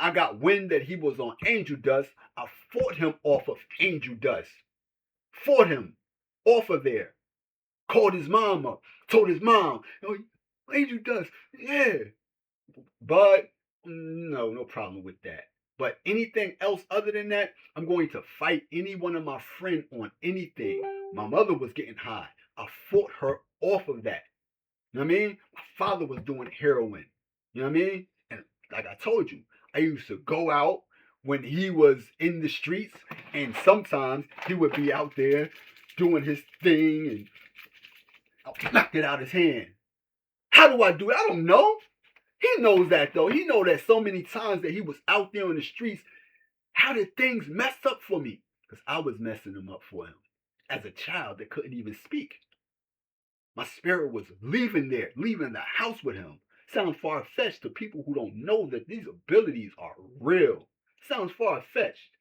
I got wind that he was on angel dust, I fought him off of angel dust. Fought him off of there. Called his mom up. Told his mom, angel dust. Yeah. But no problem with that. But anything else other than that, I'm going to fight any one of my friends on anything. My mother was getting high. I fought her off of that. You know what I mean? My father was doing heroin. You know what I mean? And like I told you, I used to go out when he was in the streets, and sometimes he would be out there doing his thing, and I'll knock it out his hand. How do I do it? I don't know. He knows that though. He knows that so many times that he was out there on the streets. How did things mess up for me? Because I was messing them up for him. As a child that couldn't even speak. My spirit was leaving the house with him. Sounds far-fetched to people who don't know that these abilities are real. Sounds far-fetched.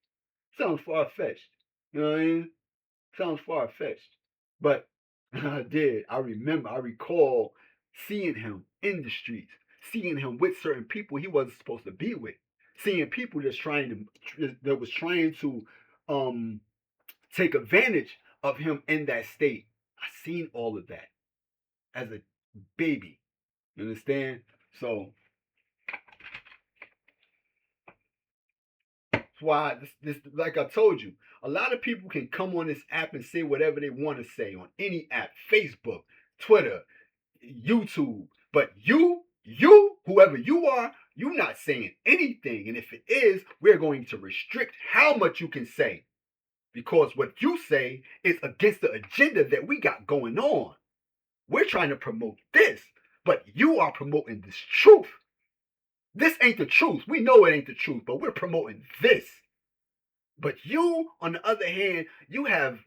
Sounds far-fetched. You know what I mean? Sounds far-fetched. But I did. I recall seeing him in the streets. Seeing him with certain people he wasn't supposed to be with, seeing people that was trying to take advantage of him in that state. I seen all of that as a baby. You understand? So that's why this like I told you, a lot of people can come on this app and say whatever they want to say on any app, Facebook, Twitter, YouTube, but you, whoever you are, you're not saying anything. And if it is, we're going to restrict how much you can say. Because what you say is against the agenda that we got going on. We're trying to promote this, but you are promoting this truth. This ain't the truth. We know it ain't the truth, but we're promoting this. But you, on the other hand, you have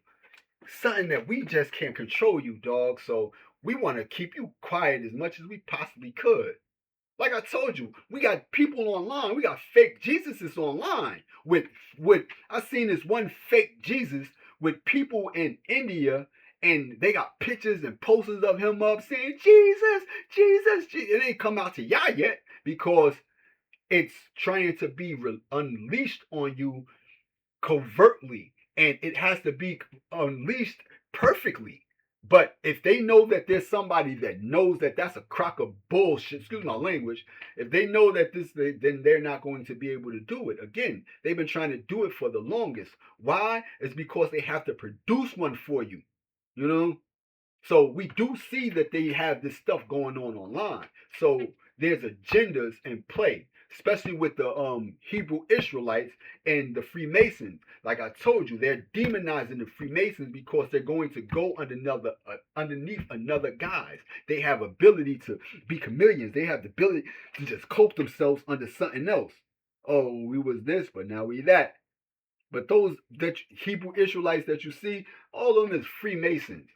something that we just can't control you, dog. So we want to keep you quiet as much as we possibly could. Like I told you, we got people online. We got fake Jesuses online. With I seen this one fake Jesus with people in India, and they got pictures and posters of him up saying Jesus, Jesus, Jesus. It ain't come out to y'all yet because it's trying to be unleashed on you covertly, and it has to be unleashed perfectly. But if they know that there's somebody that knows that that's a crock of bullshit, excuse my language, if they know that then they're not going to be able to do it. Again, they've been trying to do it for the longest. Why? It's because they have to produce one for you. You know? So we do see that they have this stuff going on online. So there's agendas in play, especially with the Hebrew Israelites and the Freemasons. Like I told you, they're demonizing the Freemasons because they're going to go underneath another guise. They have ability to be chameleons. They have the ability to just cloak themselves under something else. Oh, we was this, but now we that. But those Hebrew Israelites that you see, all of them is Freemasons.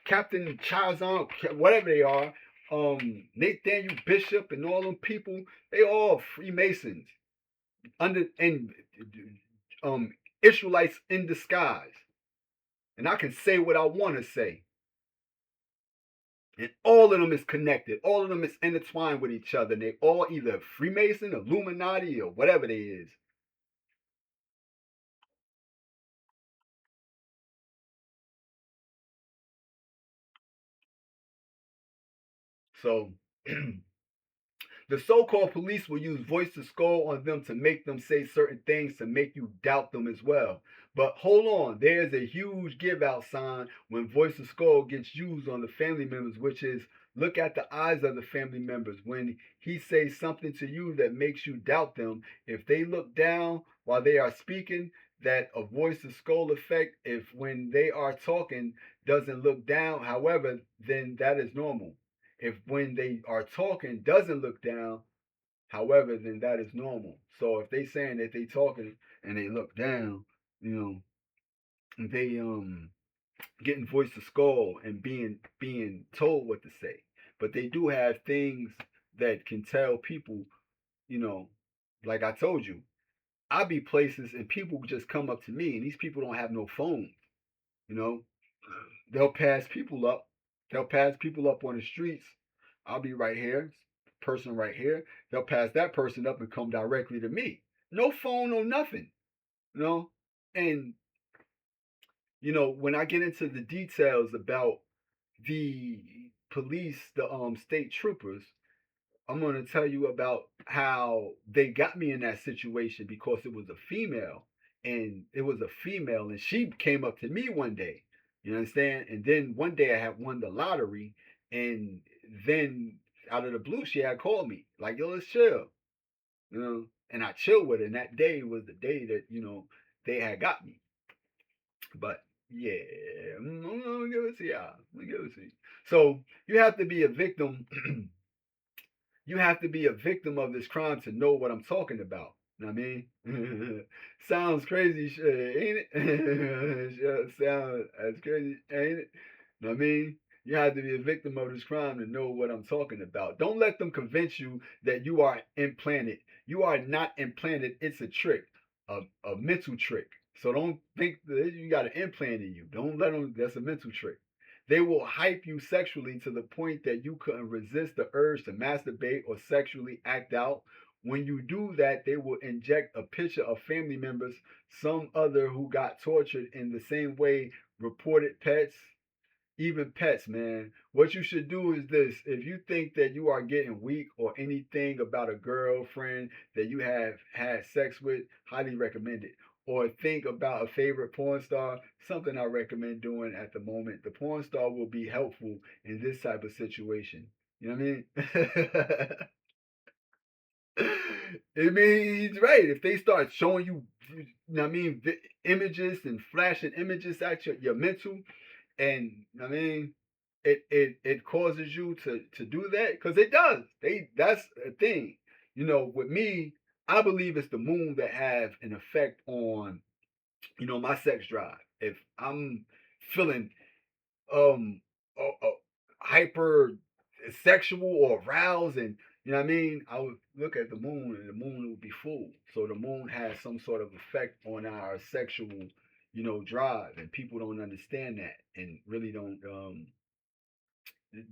Captain Chazon, whatever they are, Nathaniel Bishop and all them people, they all Freemasons. Israelites in disguise. And I can say what I want to say. And all of them is connected. All of them is intertwined with each other. And they all either Freemason, Illuminati, or whatever they is. So the so-called police will use voice to skull on them to make them say certain things to make you doubt them as well. But hold on, there's a huge give out sign when voice to skull gets used on the family members, which is look at the eyes of the family members. When he says something to you that makes you doubt them, if they look down while they are speaking, that a voice to skull effect, if when they are talking doesn't look down, however, then that is normal. If when they are talking doesn't look down, however, then that is normal. So if they saying that they talking and they look down, you know, they getting voice to skull and being told what to say. But they do have things that can tell people, you know, like I told you, I be places and people just come up to me and these people don't have no phones, you know. They'll pass people up. They'll pass people up on the streets. I'll be right here, person right here. They'll pass that person up and come directly to me. No phone, no nothing. You know? And, you know, when I get into the details about the police, the state troopers, I'm gonna tell you about how they got me in that situation because it was a female, and it was a female, and she came up to me one day. You understand? And then one day I had won the lottery, and then out of the blue she had called me like, "Yo, let's chill," you know. And I chilled with her. And that day was the day that they had got me. But yeah, I'm gonna give it to y'all. I'm gonna give it to you. So you have to be a victim you have to be a victim of this crime to know what I'm talking about. You know what I mean? Sounds crazy, ain't it? Sounds as crazy, ain't it? You know what I mean? You have to be a victim of this crime to know what I'm talking about. Don't let them convince you that you are implanted. You are not implanted. It's a trick, a mental trick. So don't think that you got an implant in you. Don't let them. That's a mental trick. They will hype you sexually to the point that you couldn't resist the urge to masturbate or sexually act out. When you do that, they will inject a picture of family members, some other who got tortured in the same way, reported pets, even pets, man. What you should do is this. If you think that you are getting weak or anything about a girlfriend that you have had sex with, highly recommend it. Or think about a favorite porn star, something I recommend doing at the moment. The porn star will be helpful in this type of situation. You know what I mean? It means right. If they start showing you know what I mean, images and flashing images at your mental, and I mean, it causes you to do that because it does. That's a thing. You know, with me, I believe it's the moon that have an effect on my sex drive. If I'm feeling um hyper sexual or aroused, and you know what I mean, I would look at the moon and the moon would be full. So the moon has some sort of effect on our sexual drive, and people don't understand that and really don't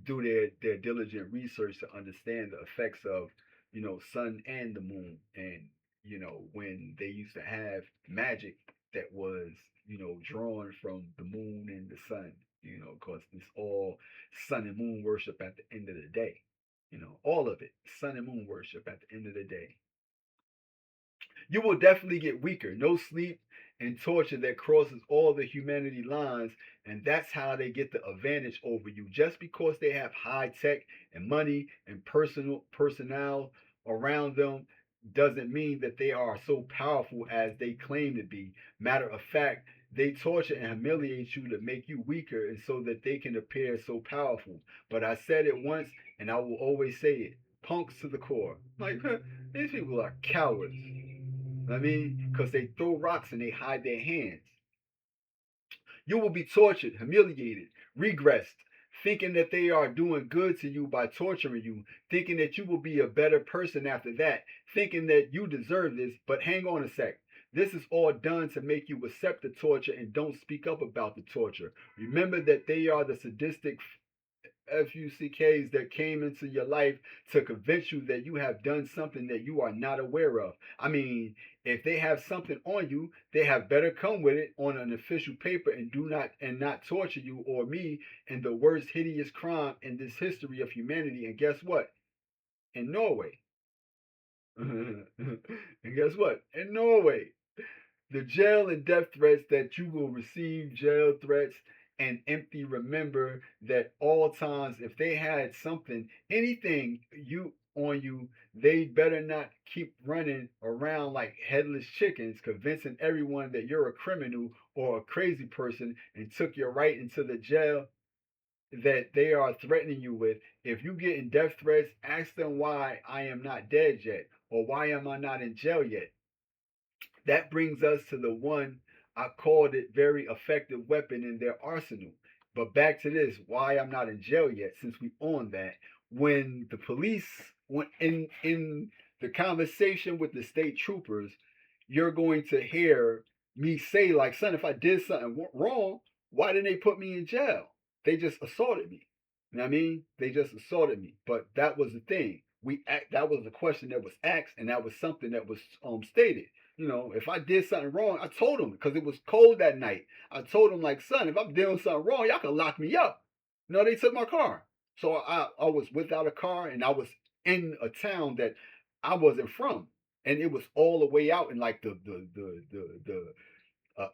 do their diligent research to understand the effects of sun and the moon. And when they used to have magic that was drawn from the moon and the sun, because it's all sun and moon worship at the end of the day. All of it, sun and moon worship at the end of the day. You will definitely get weaker. No sleep and torture that crosses all the humanity lines, and that's how they get the advantage over you. Just because they have high tech and money and personnel around them doesn't mean that they are so powerful as they claim to be. Matter of fact, they torture and humiliate you to make you weaker and so that they can appear so powerful. But I said it once and I will always say it. Punks to the core. Like, these people are cowards. I mean, because they throw rocks and they hide their hands. You will be tortured, humiliated, regressed, thinking that they are doing good to you by torturing you, thinking that you will be a better person after that, thinking that you deserve this. But hang on a sec. This is all done to make you accept the torture and don't speak up about the torture. Remember that they are the sadistic FUCKs that came into your life to convince you that you have done something that you are not aware of. I mean, if they have something on you, they have better come with it on an official paper and not torture you or me in the worst hideous crime in this history of humanity. And guess what? In Norway. And guess what? In Norway, the jail and death threats that you will receive, jail threats and empty, remember that all times if they had something, anything you on you, they better not keep running around like headless chickens, convincing everyone that you're a criminal or a crazy person and took your right into the jail that they are threatening you with. If you get in death threats, ask them why I am not dead yet or why am I not in jail yet. That brings us to the one I called it very effective weapon in their arsenal. But back to this, why I'm not in jail yet, since we on that. When the police went in the conversation with the state troopers, you're going to hear me say, like, son, if I did something wrong, why didn't they put me in jail? They just assaulted me. You know what I mean? They just assaulted me. But that was the thing. That was the question that was asked, and that was something that was stated. You know, if I did something wrong, I told him because it was cold that night. I told him, like, son, if I'm doing something wrong, y'all can lock me up. No, they took my car. So I was without a car and I was in a town that I wasn't from. And it was all the way out in like the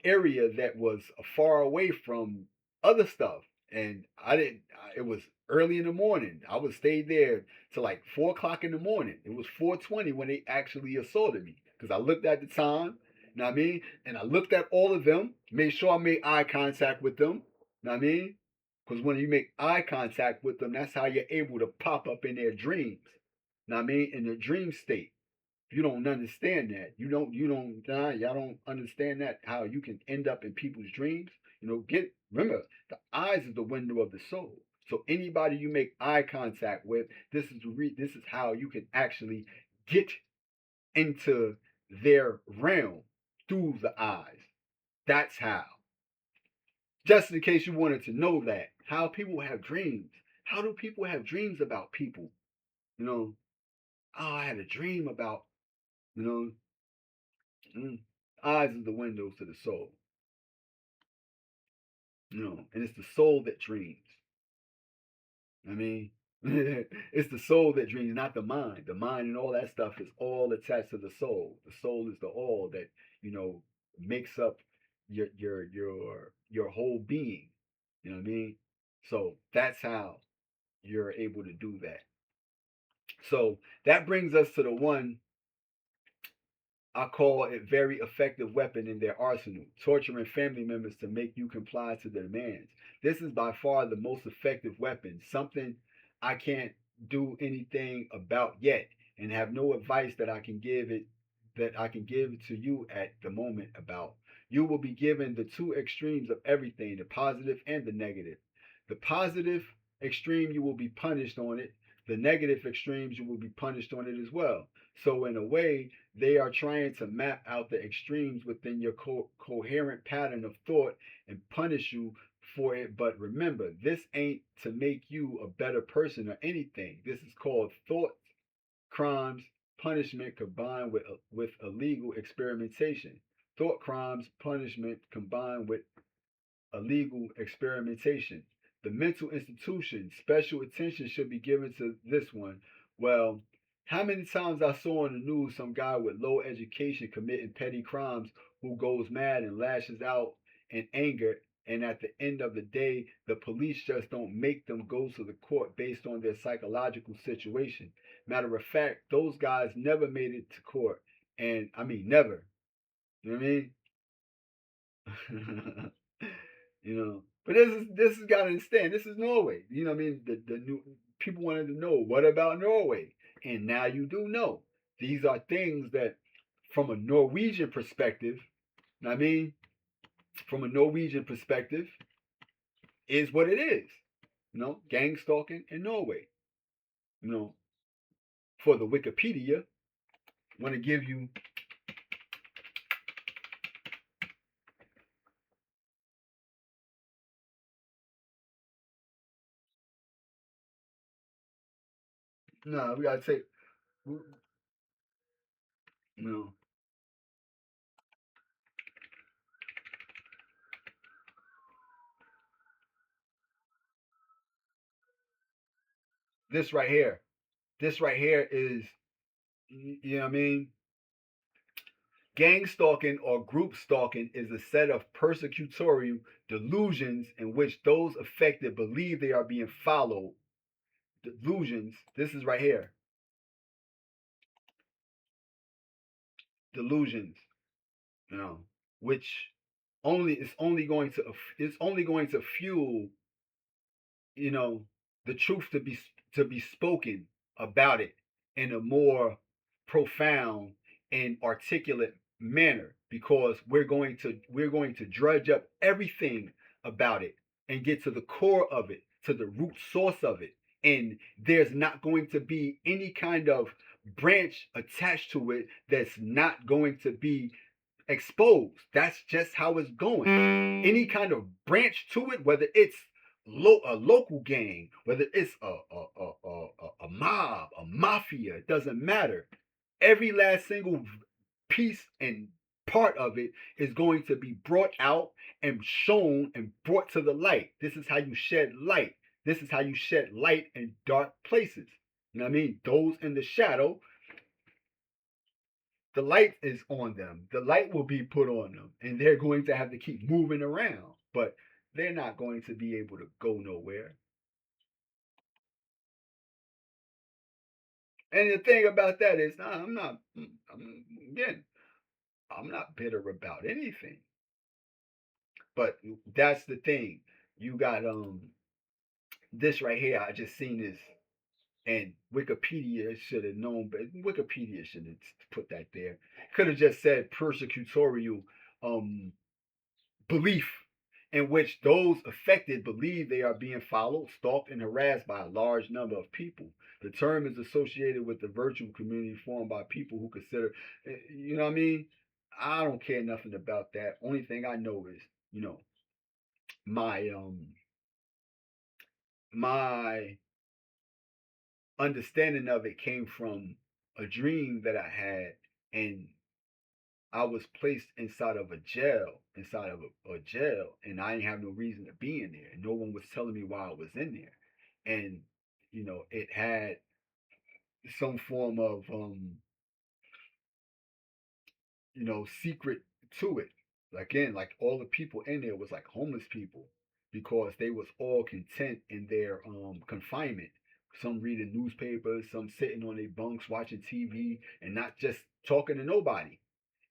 area that was far away from other stuff. And I didn't, it was early in the morning. I would stay there till like 4 o'clock in the morning. It was 4:20 when they actually assaulted me because I looked at the time, you know what I mean? And I looked at all of them, made sure I made eye contact with them, you know what I mean? Because when you make eye contact with them, that's how you're able to pop up in their dreams, you know what I mean? In their dream state. You don't understand that. Y'all don't understand that, how you can end up in people's dreams. You know, remember, the eyes is the window of the soul. So anybody you make eye contact with, this is how you can actually get into their realm through the eyes. That's how. Just in case you wanted to know that, how people have dreams. How do people have dreams about people? You know, oh, I had a dream about, you know, eyes is the windows to the soul. You know, and it's the soul that dreams. I mean, it's the soul that dreams, not the mind. The mind and all that stuff is all attached to the soul. The soul is the all that, you know, makes up your whole being. You know what I mean? So that's how you're able to do that. So that brings us to the one I call it very effective weapon in their arsenal, torturing family members to make you comply to their demands. This is by far the most effective weapon, something I can't do anything about yet, and have no advice that I can give to you at the moment about. You will be given the two extremes of everything, the positive and the negative. The positive extreme, you will be punished on it. The negative extremes, you will be punished on it as well. So, in a way, they are trying to map out the extremes within your coherent pattern of thought and punish you for it. But remember, this ain't to make you a better person or anything. This is called thought crimes punishment combined with illegal experimentation. Thought crimes punishment combined with illegal experimentation. The mental institution, special attention should be given to this one. Well, how many times I saw on the news some guy with low education committing petty crimes who goes mad and lashes out in anger, and at the end of the day, the police just don't make them go to the court based on their psychological situation. Matter of fact, those guys never made it to court. And I mean, never. You know what I mean? You know, but this is gotta understand. This is Norway. You know what I mean? The new people wanted to know what about Norway, and now you do know. These are things that, from a Norwegian perspective, you know what I mean, from a Norwegian perspective, is what it is. Gangstalking in Norway. For the Wikipedia, I want to give you no, we gotta take no. This right here. This right here is you know what I mean? Gang stalking or group stalking is a set of persecutory delusions in which those affected believe they are being followed. Delusions. This is right here. Delusions. You know, which only is only going to it's only going to fuel you know the truth to be spoken about it in a more profound and articulate manner because we're going to drudge up everything about it and get to the core of it, to the root source of it, and there's not going to be any kind of branch attached to it that's not going to be exposed. That's just how it's going. Any kind of branch to it, whether it's a local gang, whether it's a mob, a mafia, it doesn't matter. Every last single piece and part of it is going to be brought out and shown and brought to the light. This is how you shed light. This is how you shed light in dark places. You know what I mean? Those in the shadow, the light is on them. The light will be put on them, and they're going to have to keep moving around, but they're not going to be able to go nowhere. And the thing about that is, again, I'm not bitter about anything. But that's the thing. You got this right here. I just seen this, and Wikipedia should have known, but Wikipedia should have put that there. Could have just said persecutorial um belief in which those affected believe they are being followed, stalked, and harassed by a large number of people. The term is associated with the virtual community formed by people who consider, you know what I mean? I don't care nothing about that. Only thing I know is, my my understanding of it came from a dream that I had, and I was placed inside of a jail, and I didn't have no reason to be in there. And no one was telling me why I was in there. And, it had some form of, secret to it. Again, like all the people in there was like homeless people because they was all content in their confinement. Some reading newspapers, some sitting on their bunks watching TV and not just talking to nobody.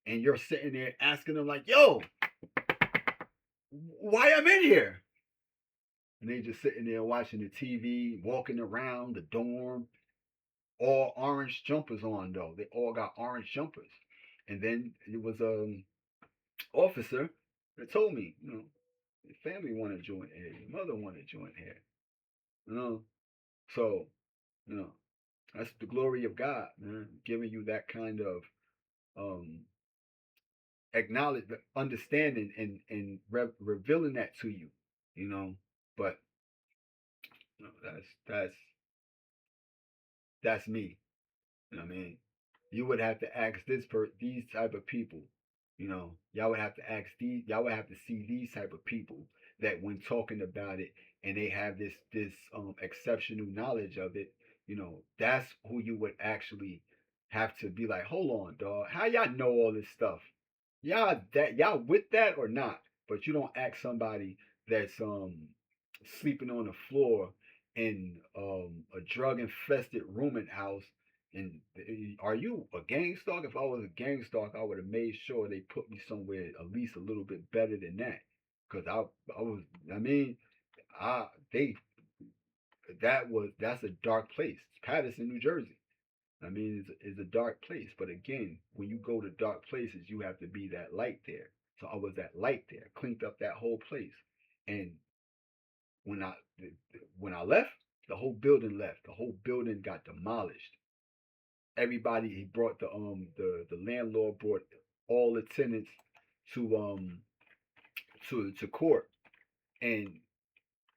And you're sitting there asking them like, "Yo, why I'm in here?" And they just sitting there watching the TV, walking around the dorm, all orange jumpers on though. They all got orange jumpers. And then it was officer that told me, your family want to join here, your mother want to join here, you know. So, you know, that's the glory of God, man, giving you that kind of um acknowledge, understanding, and revealing that to you, you know. But that's me. You know what I mean? You would have to ask these type of people. Y'all would have to ask these. Y'all would have to see these type of people that when talking about it, and they have this exceptional knowledge of it. That's who you would actually have to be like, hold on, dog. How y'all know all this stuff? Y'all with that or not? But you don't ask somebody that's sleeping on the floor in a drug infested rooming house. And are you a gang stalker? If I was a gang stalker, I would have made sure they put me somewhere at least a little bit better than that. Cause I was, I mean, I they that's a dark place. Patterson, New Jersey. I mean, it's a dark place. But again, when you go to dark places, you have to be that light there. So I was that light there, cleaned up that whole place, and when I left, the whole building left. The whole building got demolished. Everybody, he brought the landlord brought all the tenants to to court, and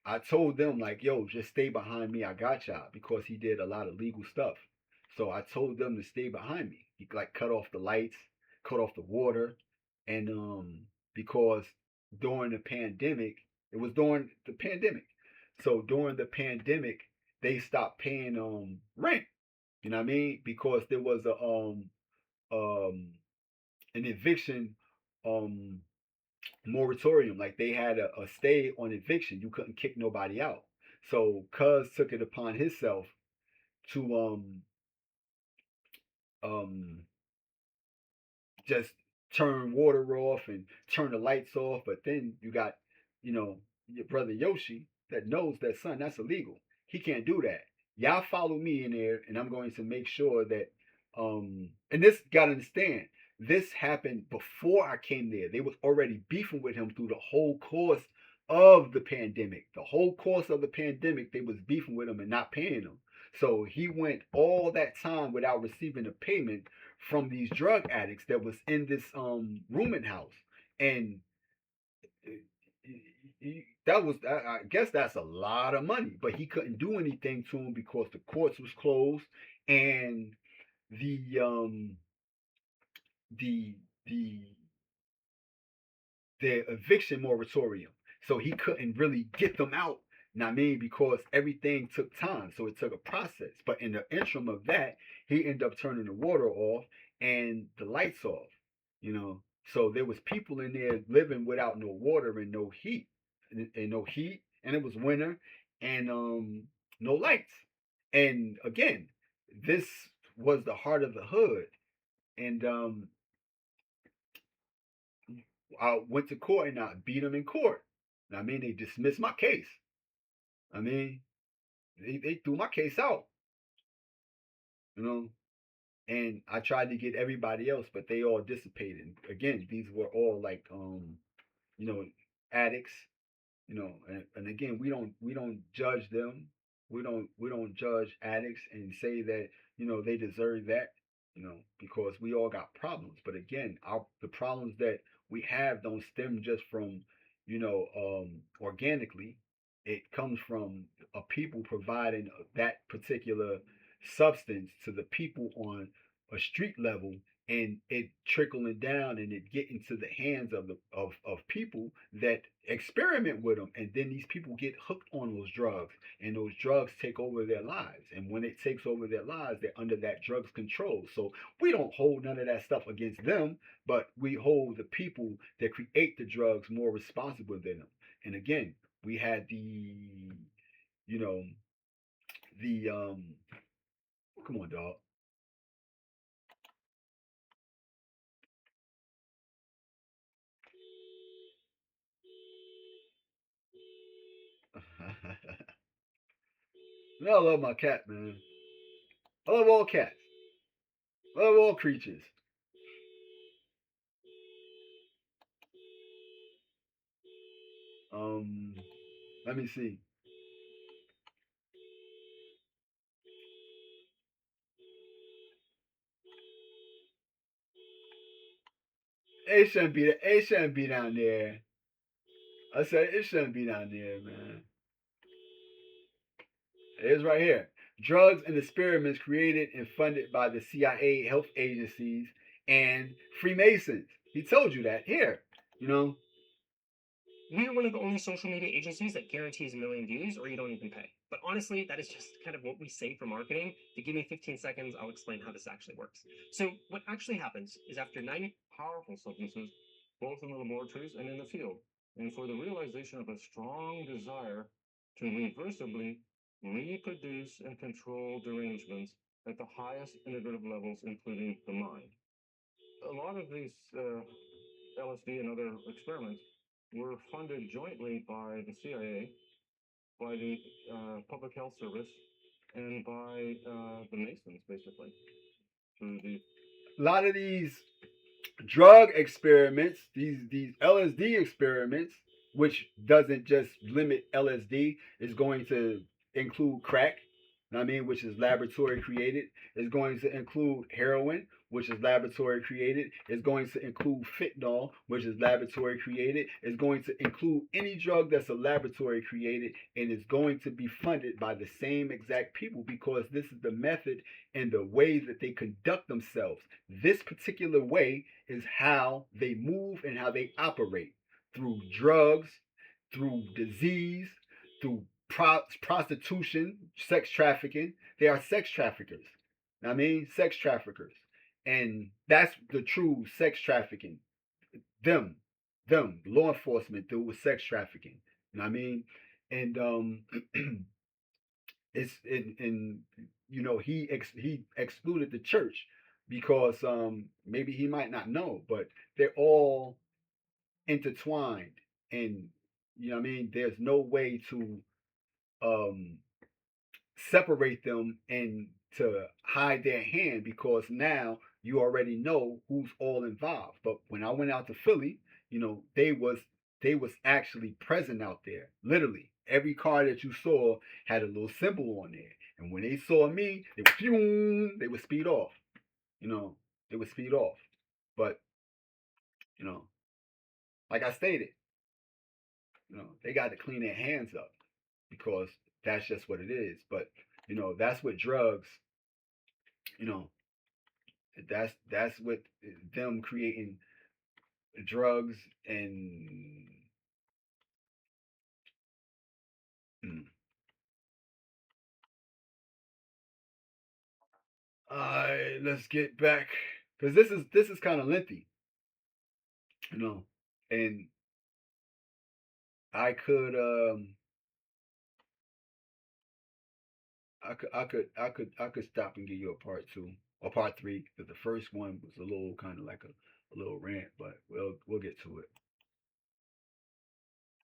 I told them like, yo, just stay behind me. I got y'all, because he did a lot of legal stuff. So I told them to stay behind me. He like cut off the lights, cut off the water, and because during the pandemic, it was during the pandemic. So during the pandemic, they stopped paying rent. You know what I mean? Because there was a um an eviction um moratorium. Like they had a stay on eviction. You couldn't kick nobody out. So Cuz took it upon himself to um just turn water off and turn the lights off. But then you got, your brother Yoshi that knows that, son, that's illegal. He can't do that. Y'all follow me in there, and I'm going to make sure that and this, gotta understand, this happened before I came there. They was already beefing with him through the whole course of the pandemic. The whole course of the pandemic, they was beefing with him and not paying him. So he went all that time without receiving a payment from these drug addicts that was in this rooming house. And that was, I guess that's a lot of money, but he couldn't do anything to him because the courts was closed, and the the the the eviction moratorium. So he couldn't really get them out. Now, I mean, because everything took time, so it took a process. But in the interim of that, he ended up turning the water off and the lights off. You know, so there was people in there living without no water and no heat, and no heat, and it was winter, and no lights. And again, this was the heart of the hood, and I went to court and I beat them in court. I mean, they dismissed my case. I mean, they threw my case out, you know. And I tried to get everybody else, but they all dissipated. Again, these were all like, you know, addicts, and again, we don't judge them. We don't judge addicts and say that, they deserve that, because we all got problems. But again, the problems that we have don't stem just from, organically. It comes from a people providing that particular substance to the people on a street level, and it trickling down and it getting to the hands of people that experiment with them, and then these people get hooked on those drugs, and those drugs take over their lives, and when it takes over their lives, they're under that drugs control. So we don't hold none of that stuff against them, but we hold the people that create the drugs more responsible than them. And again, we had you know the come on, dog. I love my cat, man. I love all cats. I love all creatures. Um, Let me see. It shouldn't be down there. I said it shouldn't be down there, man. It is right here. Drugs and experiments created and funded by the CIA, health agencies, and Freemasons. He told you that here. You know, We are one of the only social media agencies that guarantees a million views or you don't even pay. But honestly, that is just kind of what we say for marketing. If you give me 15 seconds, I'll explain how this actually works. So, what actually happens is after 90 powerful substances, both in the laboratories and in the field, and for the realization of a strong desire to reversibly reproduce and control derangements at the highest integrative levels, including the mind. A lot of these LSD and other experiments were funded jointly by the CIA, by the Public Health Service, and by the Masons, basically, through the a lot of these drug experiments, these LSD experiments, which doesn't just limit LSD. It's going to include crack, you know what I mean, which is laboratory created. It's going to include heroin, which is laboratory created. It's going to include fentanyl, which is laboratory created. It's going to include any drug that's a laboratory created, and it's going to be funded by the same exact people because this is the method and the way that they conduct themselves. This particular way is how they move and how they operate through drugs, through disease, through prostitution, sex trafficking. They are sex traffickers. I mean, sex traffickers. And that's the true sex trafficking. Them, law enforcement do with sex trafficking. You know what I mean? And it's in you know he excluded the church because maybe he might not know, but they're all intertwined, and you know what I mean. There's no way to um separate them and to hide their hand because now you already know who's all involved. But when I went out to Philly, you know, they was actually present out there. Literally, every car that you saw had a little symbol on there. And when they saw me, they would speed off. You know, they would speed off. But, you know, like I stated, you know, they got to clean their hands up because that's just what it is. But, you know, that's what drugs, you know, that's what them creating drugs and mm. All right, let's get back because this is kind of lengthy, you know, and I could I could stop and give you a part two or part three because the first one was a little kind of like a little rant, but we'll get to it.